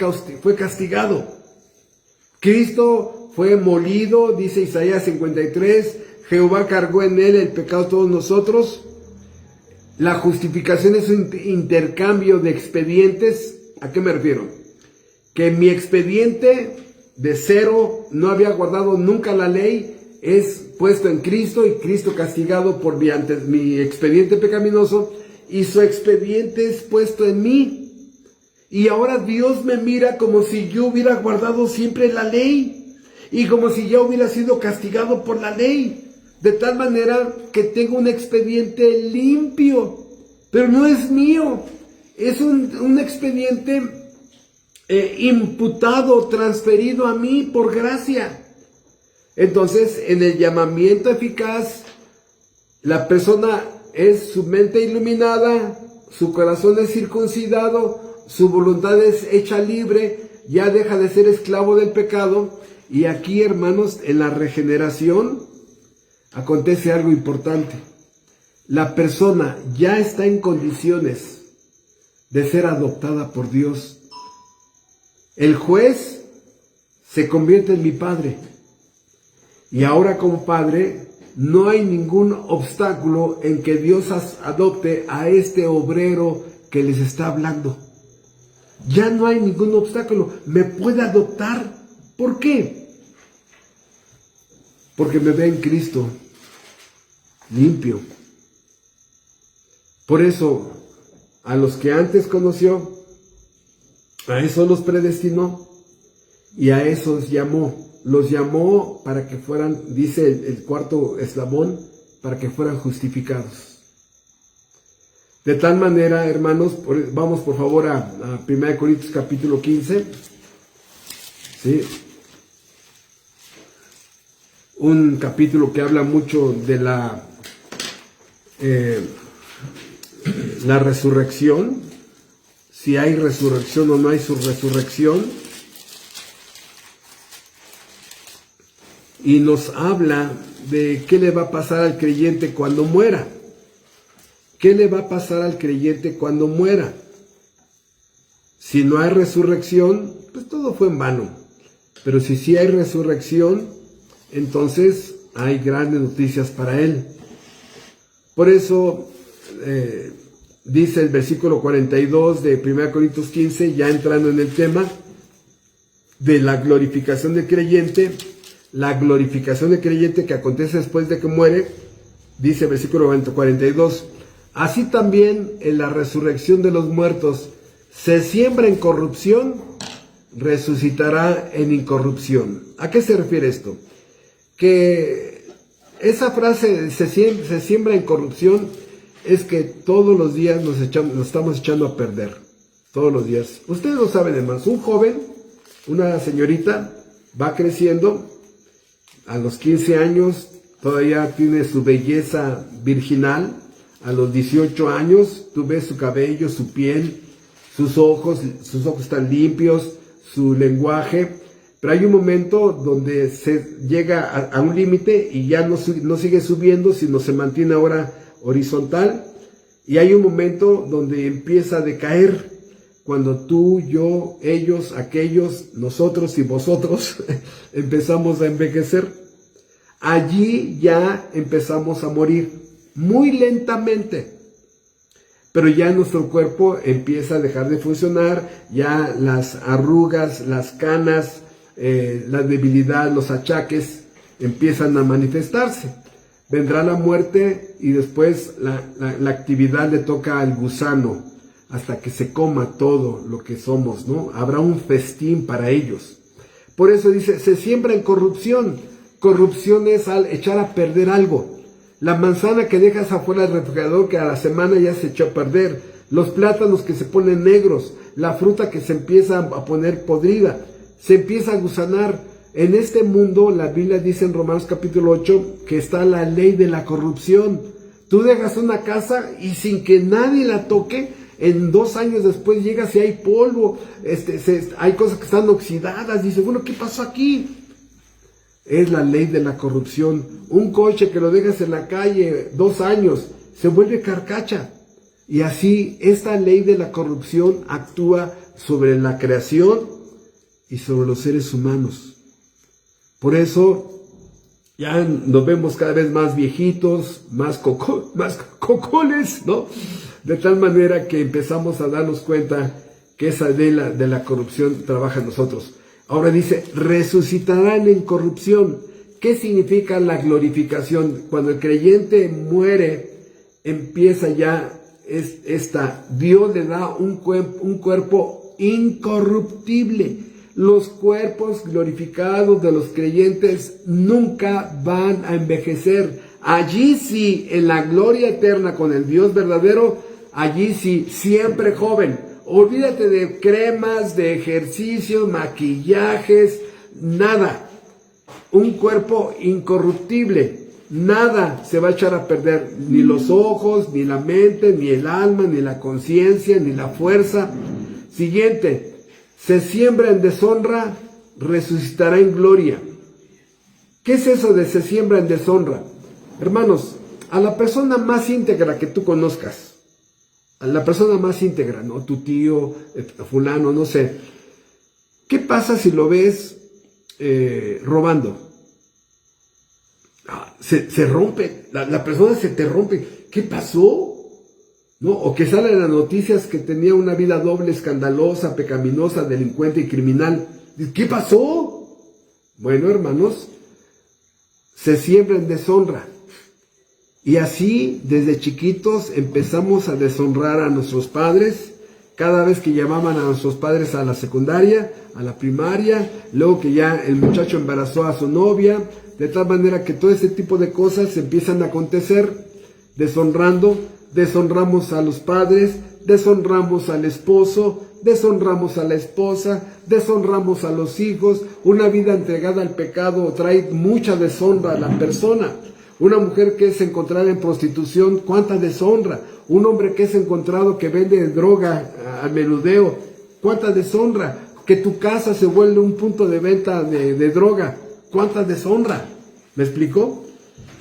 castigado. Cristo fue molido, dice Isaías 53, Jehová cargó en él el pecado de todos nosotros. La justificación es un intercambio de expedientes. ¿A qué me refiero? Que mi expediente de cero, no había guardado nunca la ley, es puesto en Cristo y Cristo castigado por mi expediente pecaminoso y su expediente es puesto en mí. Y ahora Dios me mira como si yo hubiera guardado siempre la ley y como si ya hubiera sido castigado por la ley. De tal manera que tengo un expediente limpio, pero no es mío. Es un expediente imputado, transferido a mí por gracia. Entonces, en el llamamiento eficaz, la persona es su mente iluminada, su corazón es circuncidado, su voluntad es hecha libre, ya deja de ser esclavo del pecado. Y aquí, hermanos, en la regeneración acontece algo importante. La persona ya está en condiciones de ser adoptada por Dios. El juez se convierte en mi padre. Y ahora como padre, no hay ningún obstáculo en que Dios adopte a este obrero que les está hablando. Ya no hay ningún obstáculo. Me puede adoptar. ¿Por qué? Porque me ve en Cristo, limpio. Por eso, a los que antes conoció, a esos los predestinó y a esos llamó. Los llamó para que fueran, dice el cuarto eslabón, para que fueran justificados. De tal manera, hermanos, vamos por favor a 1 Corintios capítulo 15. ¿Sí? Un capítulo que habla mucho de la resurrección, si hay resurrección o no hay resurrección. Y nos habla de qué le va a pasar al creyente cuando muera. ¿Qué le va a pasar al creyente cuando muera? Si no hay resurrección, pues todo fue en vano. Pero si sí hay resurrección, entonces hay grandes noticias para él. Por eso dice el versículo 42 de 1 Corintios 15, ya entrando en el tema de la glorificación del creyente. La glorificación del creyente que acontece después de que muere, dice el versículo 42, así también en la resurrección de los muertos, se siembra en corrupción, resucitará en incorrupción. ¿A qué se refiere esto? Que esa frase se siembra en corrupción es que todos los días nos estamos echando a perder. Todos los días. Ustedes lo saben, hermanos. Un joven, una señorita, va creciendo. A los 15 años todavía tiene su belleza virginal. A los 18 años tú ves su cabello, su piel, sus ojos están limpios, su lenguaje. Pero hay un momento donde se llega a un límite y ya no sigue subiendo, sino se mantiene ahora horizontal. Y hay un momento donde empieza a decaer, cuando tú, yo, ellos, aquellos, nosotros y vosotros empezamos a envejecer. Allí ya empezamos a morir, muy lentamente. Pero ya nuestro cuerpo empieza a dejar de funcionar, ya las arrugas, las canas, la debilidad, los achaques empiezan a manifestarse. Vendrá la muerte y después la actividad le toca al gusano hasta que se coma todo lo que somos, ¿no? Habrá un festín para ellos. Por eso dice, se siembra en corrupción. Corrupción es al echar a perder algo. La manzana que dejas afuera del refrigerador que a la semana ya se echó a perder. Los plátanos que se ponen negros. La fruta que se empieza a poner podrida. Se empieza a gusanar. En este mundo, la Biblia dice en Romanos capítulo 8 que está la ley de la corrupción. Tú dejas una casa y sin que nadie la toque, en 2 años después llegas y hay polvo, hay cosas que están oxidadas. Dice, bueno, ¿qué pasó aquí? Es la ley de la corrupción. Un coche que lo dejas en la calle 2 años, se vuelve carcacha. Y así, esta ley de la corrupción actúa sobre la creación y sobre los seres humanos. Por eso ya nos vemos cada vez más viejitos, más cocoles, ¿no? De tal manera que empezamos a darnos cuenta que esa ley de la corrupción trabaja en nosotros. Ahora dice, resucitarán en corrupción. ¿qué significa la glorificación? Cuando el creyente muere, empieza ya Dios le da un cuerpo incorruptible. Los cuerpos glorificados de los creyentes nunca van a envejecer. Allí sí, en la gloria eterna con el Dios verdadero, allí sí, siempre joven. Olvídate de cremas, de ejercicios, maquillajes, nada. Un cuerpo incorruptible. Nada se va a echar a perder, ni los ojos, ni la mente, ni el alma, ni la conciencia, ni la fuerza. Siguiente, se siembra en deshonra, resucitará en gloria. ¿Qué es eso de se siembra en deshonra? Hermanos, a la persona más íntegra que tú conozcas, a la persona más íntegra, ¿no? Tu tío, fulano, no sé. ¿Qué pasa si lo ves robando? Se rompe, la persona se te rompe. ¿Qué pasó? ¿No? O que sale en las noticias que tenía una vida doble, escandalosa, pecaminosa, delincuente y criminal. ¿Qué pasó? Bueno, hermanos, se siembra en deshonra. Y así, desde chiquitos, empezamos a deshonrar a nuestros padres. Cada vez que llamaban a nuestros padres a la secundaria, a la primaria, luego que ya el muchacho embarazó a su novia, de tal manera que todo ese tipo de cosas empiezan a acontecer, deshonramos a los padres, deshonramos al esposo, deshonramos a la esposa, deshonramos a los hijos. Una vida entregada al pecado trae mucha deshonra a la persona. Una mujer que es encontrada en prostitución, ¿cuánta deshonra? Un hombre que es encontrado que vende droga al menudeo, ¿cuánta deshonra? Que tu casa se vuelve un punto de venta de droga, ¿cuánta deshonra? ¿Me explicó?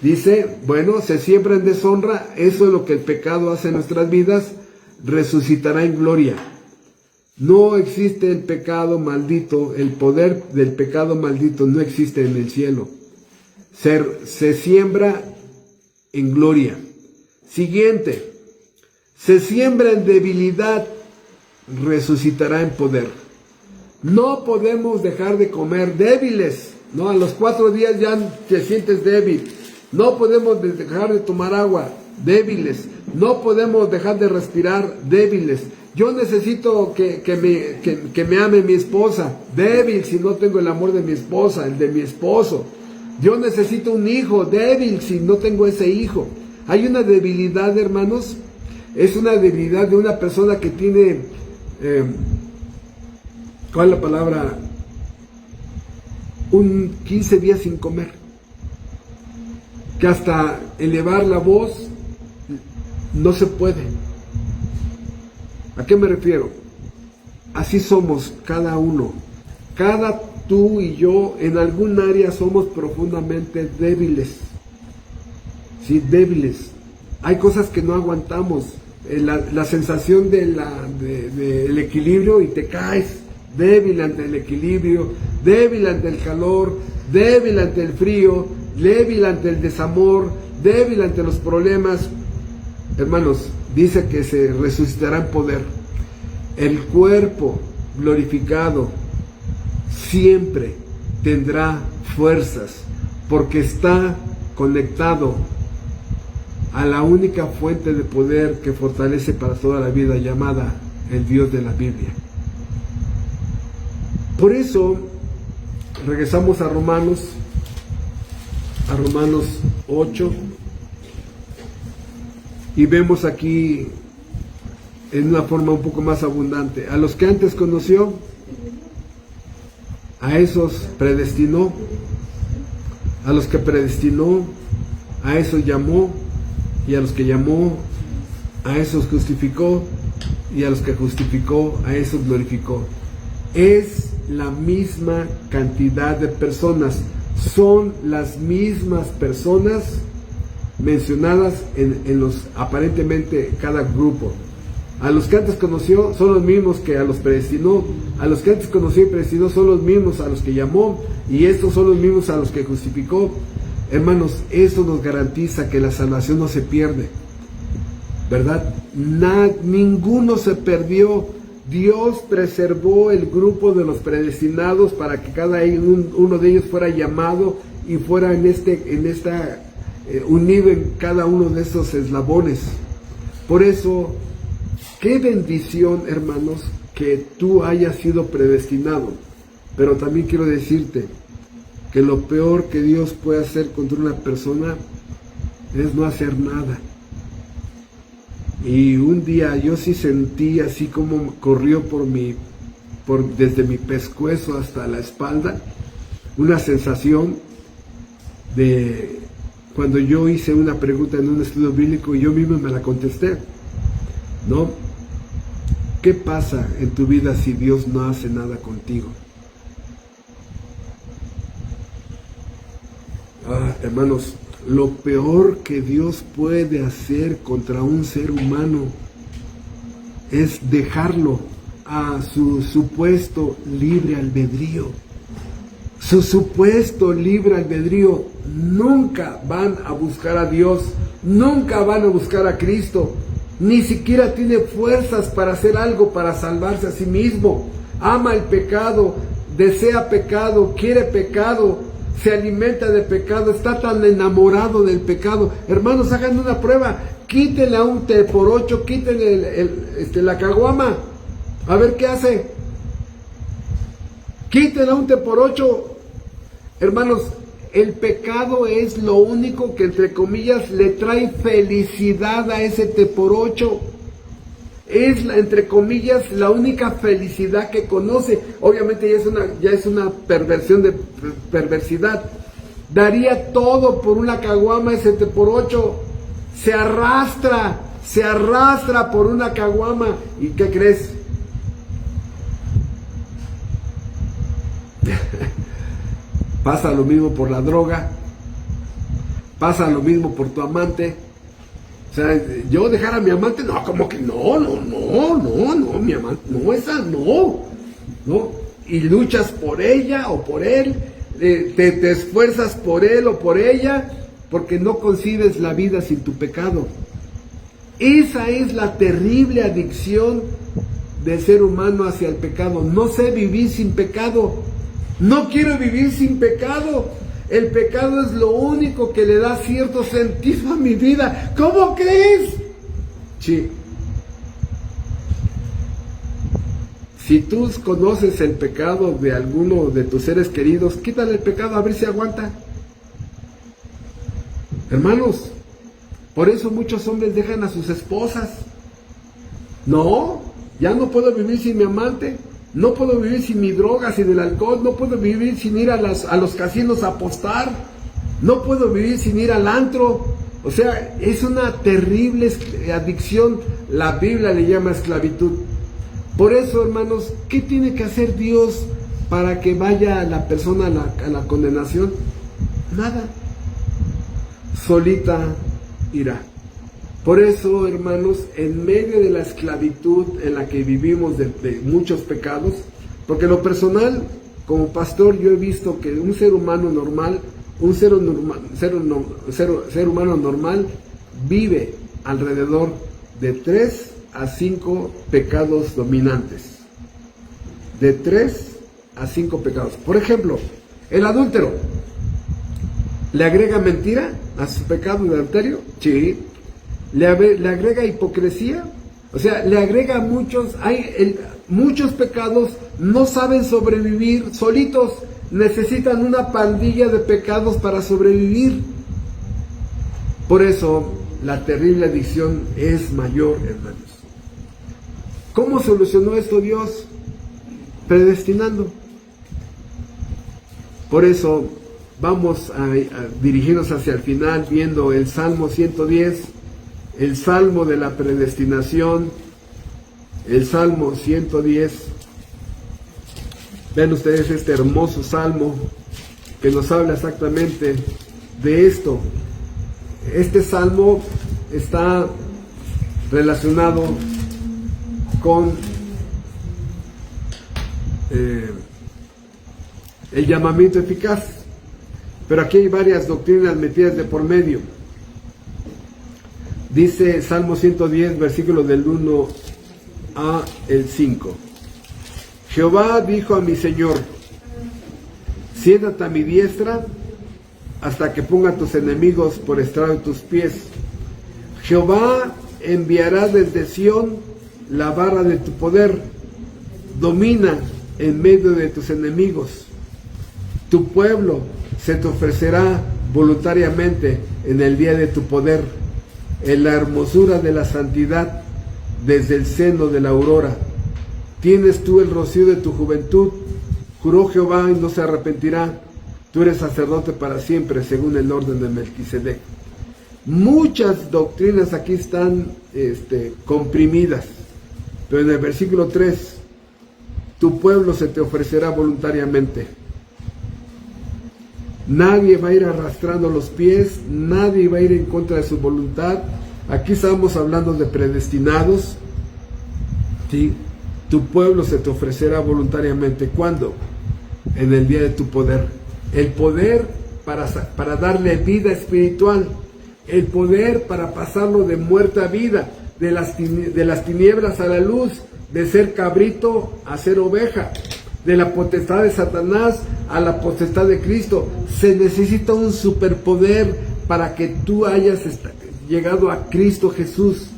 Dice, bueno, se siembra en deshonra, eso es lo que el pecado hace en nuestras vidas, resucitará en gloria. No existe el pecado maldito, el poder del pecado maldito no existe en el cielo. Se siembra en gloria. Siguiente, se siembra en debilidad, resucitará en poder. No podemos dejar de comer débiles, ¿no? A los 4 días ya te sientes débil. No podemos dejar de tomar agua, débiles. No podemos dejar de respirar, débiles. Yo necesito que me ame mi esposa, débil si no tengo el amor de mi esposa, el de mi esposo. Yo necesito un hijo, débil si no tengo ese hijo. Hay una debilidad, hermanos, es una debilidad de una persona que tiene, ¿cuál es la palabra? 15 días sin comer. Que hasta elevar la voz no se puede. ¿A qué me refiero? Así somos cada uno. Tú y yo en algún área somos profundamente débiles. Sí, débiles. Hay cosas que no aguantamos. La sensación del equilibrio y te caes. Débil ante el equilibrio, débil ante el calor, débil ante el frío, débil ante el desamor, débil ante los problemas. Hermanos, dice que se resucitará en poder. El cuerpo glorificado siempre tendrá fuerzas porque está conectado a la única fuente de poder que fortalece para toda la vida, llamada el Dios de la Biblia. Por eso regresamos a Romanos 8 y vemos aquí en una forma un poco más abundante: a los que antes conoció, a esos predestinó, a los que predestinó, a esos llamó, y a los que llamó, a esos justificó, y a los que justificó, a esos glorificó. Es la misma cantidad de personas, son las mismas personas mencionadas en los aparentemente cada grupo. A los que antes conoció son los mismos que a los predestinó, a los que antes conoció y predestinó son los mismos a los que llamó, y estos son los mismos a los que justificó. Hermanos, eso nos garantiza que la salvación no se pierde, ¿verdad? Ninguno se perdió. Dios preservó el grupo de los predestinados para que cada uno de ellos fuera llamado y fuera unido en cada uno de esos eslabones. Por eso, qué bendición, hermanos, que tú hayas sido predestinado. Pero también quiero decirte que lo peor que Dios puede hacer contra una persona es no hacer nada. Y un día yo sí sentí así como corrió desde mi pescuezo hasta la espalda, una sensación de cuando yo hice una pregunta en un estudio bíblico y yo mismo me la contesté, ¿no? ¿Qué pasa en tu vida si Dios no hace nada contigo? Hermanos, lo peor que Dios puede hacer contra un ser humano es dejarlo a su supuesto libre albedrío. Su supuesto libre albedrío. Nunca van a buscar a Dios, nunca van a buscar a Cristo, ni siquiera tiene fuerzas para hacer algo para salvarse a sí mismo. Ama el pecado, desea pecado, quiere pecado, se alimenta de pecado, está tan enamorado del pecado. Hermanos, hagan una prueba, quítenle a un té por 8, quítenle la caguama, a ver qué hace. Quítenle a un té por 8. Hermanos, el pecado es lo único que, entre comillas, le trae felicidad a ese té por 8. Es, entre comillas, la única felicidad que conoce. Obviamente ya es una perversión de perversidad. Daría todo por una caguama ese té por 8. Se arrastra por una caguama. ¿Y qué crees? Pasa lo mismo por la droga, pasa lo mismo por tu amante. O sea, yo dejar a mi amante, no, como que no, mi amante, no, esa no. Y luchas por ella o por él, te esfuerzas por él o por ella, porque no concibes la vida sin tu pecado. Esa es la terrible adicción del ser humano hacia el pecado. No sé vivir sin pecado. No quiero vivir sin pecado. El pecado es lo único que le da cierto sentido a mi vida. ¿Cómo crees? Sí. Si tú conoces el pecado de alguno de tus seres queridos, quítale el pecado a ver si aguanta. Hermanos, por eso muchos hombres dejan a sus esposas. No, ya no puedo vivir sin mi amante. No puedo vivir sin mi droga, sin el alcohol. No puedo vivir sin ir a los casinos a apostar. No puedo vivir sin ir al antro. O sea, es una terrible adicción. La Biblia le llama esclavitud. Por eso, hermanos, ¿qué tiene que hacer Dios para que vaya la persona a la condenación? Nada. Solita irá. Por eso, hermanos, en medio de la esclavitud en la que vivimos de muchos pecados, porque en lo personal, como pastor, yo he visto que un ser humano normal, ser humano normal, vive alrededor de 3 a 5 pecados dominantes. De 3 a 5 pecados. Por ejemplo, el adúltero, ¿le agrega mentira a su pecado de adulterio? Sí. ¿Le agrega hipocresía? O sea, le agrega muchos pecados. No saben sobrevivir solitos. Necesitan una pandilla de pecados para sobrevivir. Por eso, la terrible adicción es mayor, hermanos. ¿Cómo solucionó esto Dios? Predestinando. Por eso, vamos a dirigirnos hacia el final viendo el Salmo 110. El Salmo de la predestinación, el Salmo 110. Vean ustedes este hermoso Salmo que nos habla exactamente de esto. Este Salmo está relacionado con el llamamiento eficaz, pero aquí hay varias doctrinas metidas de por medio. Dice Salmo 110, versículos del 1 a el 5. Jehová dijo a mi Señor, siéntate a mi diestra hasta que ponga a tus enemigos por estrado de tus pies. Jehová enviará desde Sión la vara de tu poder. Domina en medio de tus enemigos. Tu pueblo se te ofrecerá voluntariamente en el día de tu poder, en la hermosura de la santidad, desde el seno de la aurora. Tienes tú el rocío de tu juventud. Juró Jehová y no se arrepentirá. Tú eres sacerdote para siempre, según el orden de Melquisedec. Muchas doctrinas aquí están comprimidas, pero en el versículo 3, tu pueblo se te ofrecerá voluntariamente. Nadie va a ir arrastrando los pies, nadie va a ir en contra de su voluntad. Aquí estamos hablando de predestinados, ¿sí? Tu pueblo se te ofrecerá voluntariamente. ¿Cuándo? En el día de tu poder. El poder para darle vida espiritual. El poder para pasarlo de muerte a vida, de las tinieblas a la luz, de ser cabrito a ser oveja, de la potestad de Satanás a la potestad de Cristo. Se necesita un superpoder para que tú hayas llegado a Cristo Jesús.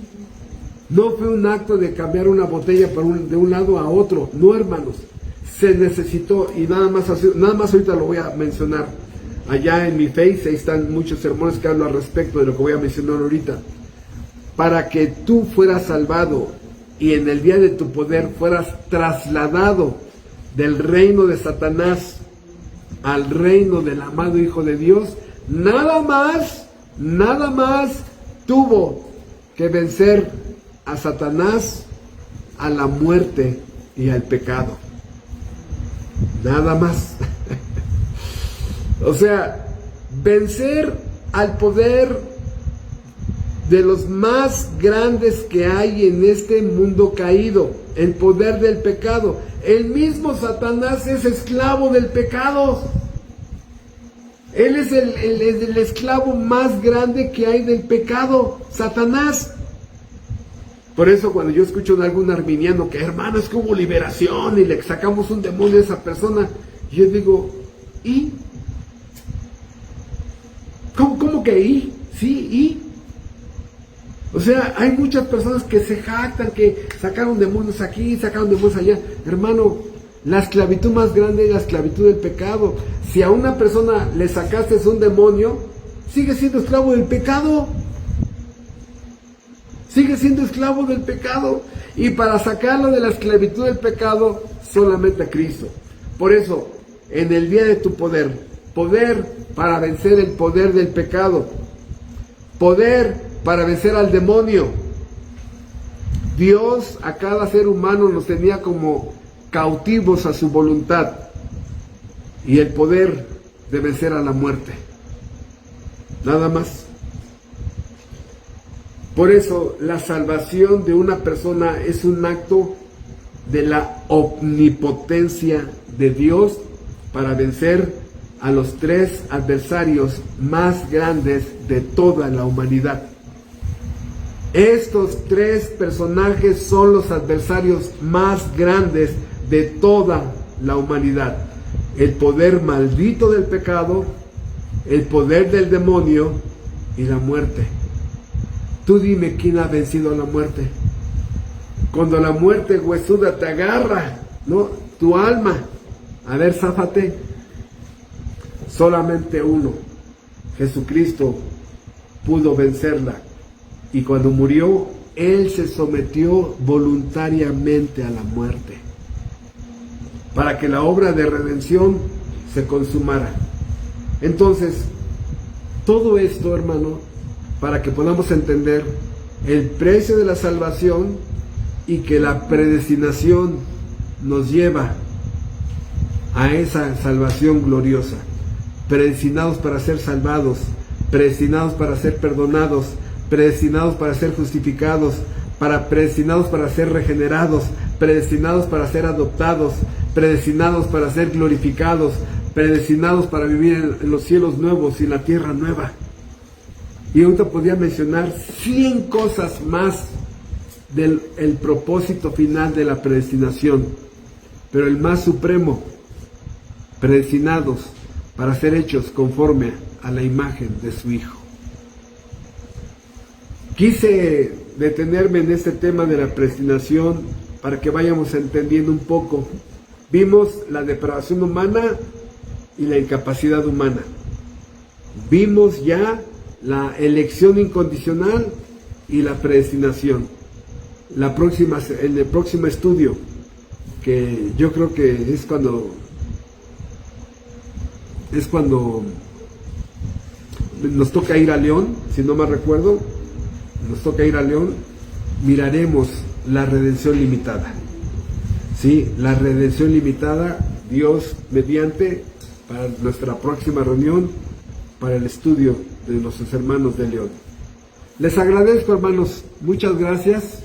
No fue un acto de cambiar una botella de un lado a otro, no, hermanos. Se necesitó, y nada más ahorita lo voy a mencionar. Allá en mi Face, ahí están muchos sermones que hablo al respecto de lo que voy a mencionar ahorita. Para que tú fueras salvado y en el día de tu poder fueras trasladado del reino de Satanás al reino del amado Hijo de Dios, nada más tuvo que vencer a Satanás, a la muerte y al pecado. Nada más. O sea, vencer al poder de los más grandes que hay en este mundo caído, el poder del pecado. El mismo Satanás es esclavo del pecado. Él es el esclavo más grande que hay del pecado, Satanás. Por eso cuando yo escucho de algún arminiano que, hermano, es que hubo liberación y le sacamos un demonio a esa persona, yo digo, ¿y? ¿Cómo que y? Sí, y. O sea, hay muchas personas que se jactan que sacaron demonios aquí, sacaron demonios allá. Hermano, la esclavitud más grande es la esclavitud del pecado. Si a una persona le sacaste un demonio, sigue siendo esclavo del pecado. Sigue siendo esclavo del pecado. Y para sacarlo de la esclavitud del pecado, solamente a Cristo. Por eso, en el día de tu poder, poder para vencer el poder del pecado, poder para vencer al demonio. Dios a cada ser humano nos tenía como cautivos a su voluntad, y el poder de vencer a la muerte. Nada más. Por eso la salvación de una persona es un acto de la omnipotencia de Dios para vencer a los tres adversarios más grandes de toda la humanidad. Estos tres personajes son los adversarios más grandes de toda la humanidad. El poder maldito del pecado, el poder del demonio y la muerte. Tú dime quién ha vencido a la muerte. Cuando la muerte huesuda te agarra, ¿no? Tu alma. A ver, záfate. Solamente uno, Jesucristo, pudo vencerla. Y cuando murió, Él se sometió voluntariamente a la muerte, para que la obra de redención se consumara. Entonces, todo esto, hermano, para que podamos entender el precio de la salvación y que la predestinación nos lleva a esa salvación gloriosa. Predestinados para ser salvados, predestinados para ser perdonados, predestinados para ser justificados, predestinados para ser regenerados, predestinados para ser adoptados, predestinados para ser glorificados, predestinados para vivir en los cielos nuevos y la tierra nueva. Y ahorita podría mencionar 100 cosas más del propósito final de la predestinación, pero el más supremo: predestinados para ser hechos conforme a la imagen de su Hijo. Quise detenerme en este tema de la predestinación para que vayamos entendiendo un poco. Vimos la depravación humana y la incapacidad humana. Vimos ya la elección incondicional y la predestinación. En el próximo estudio, que yo creo que es cuando nos toca ir a León, si no me recuerdo, nos toca ir a León, miraremos la redención limitada. Sí, la redención limitada, Dios mediante, para nuestra próxima reunión, para el estudio de nuestros hermanos de León. Les agradezco, hermanos, muchas gracias.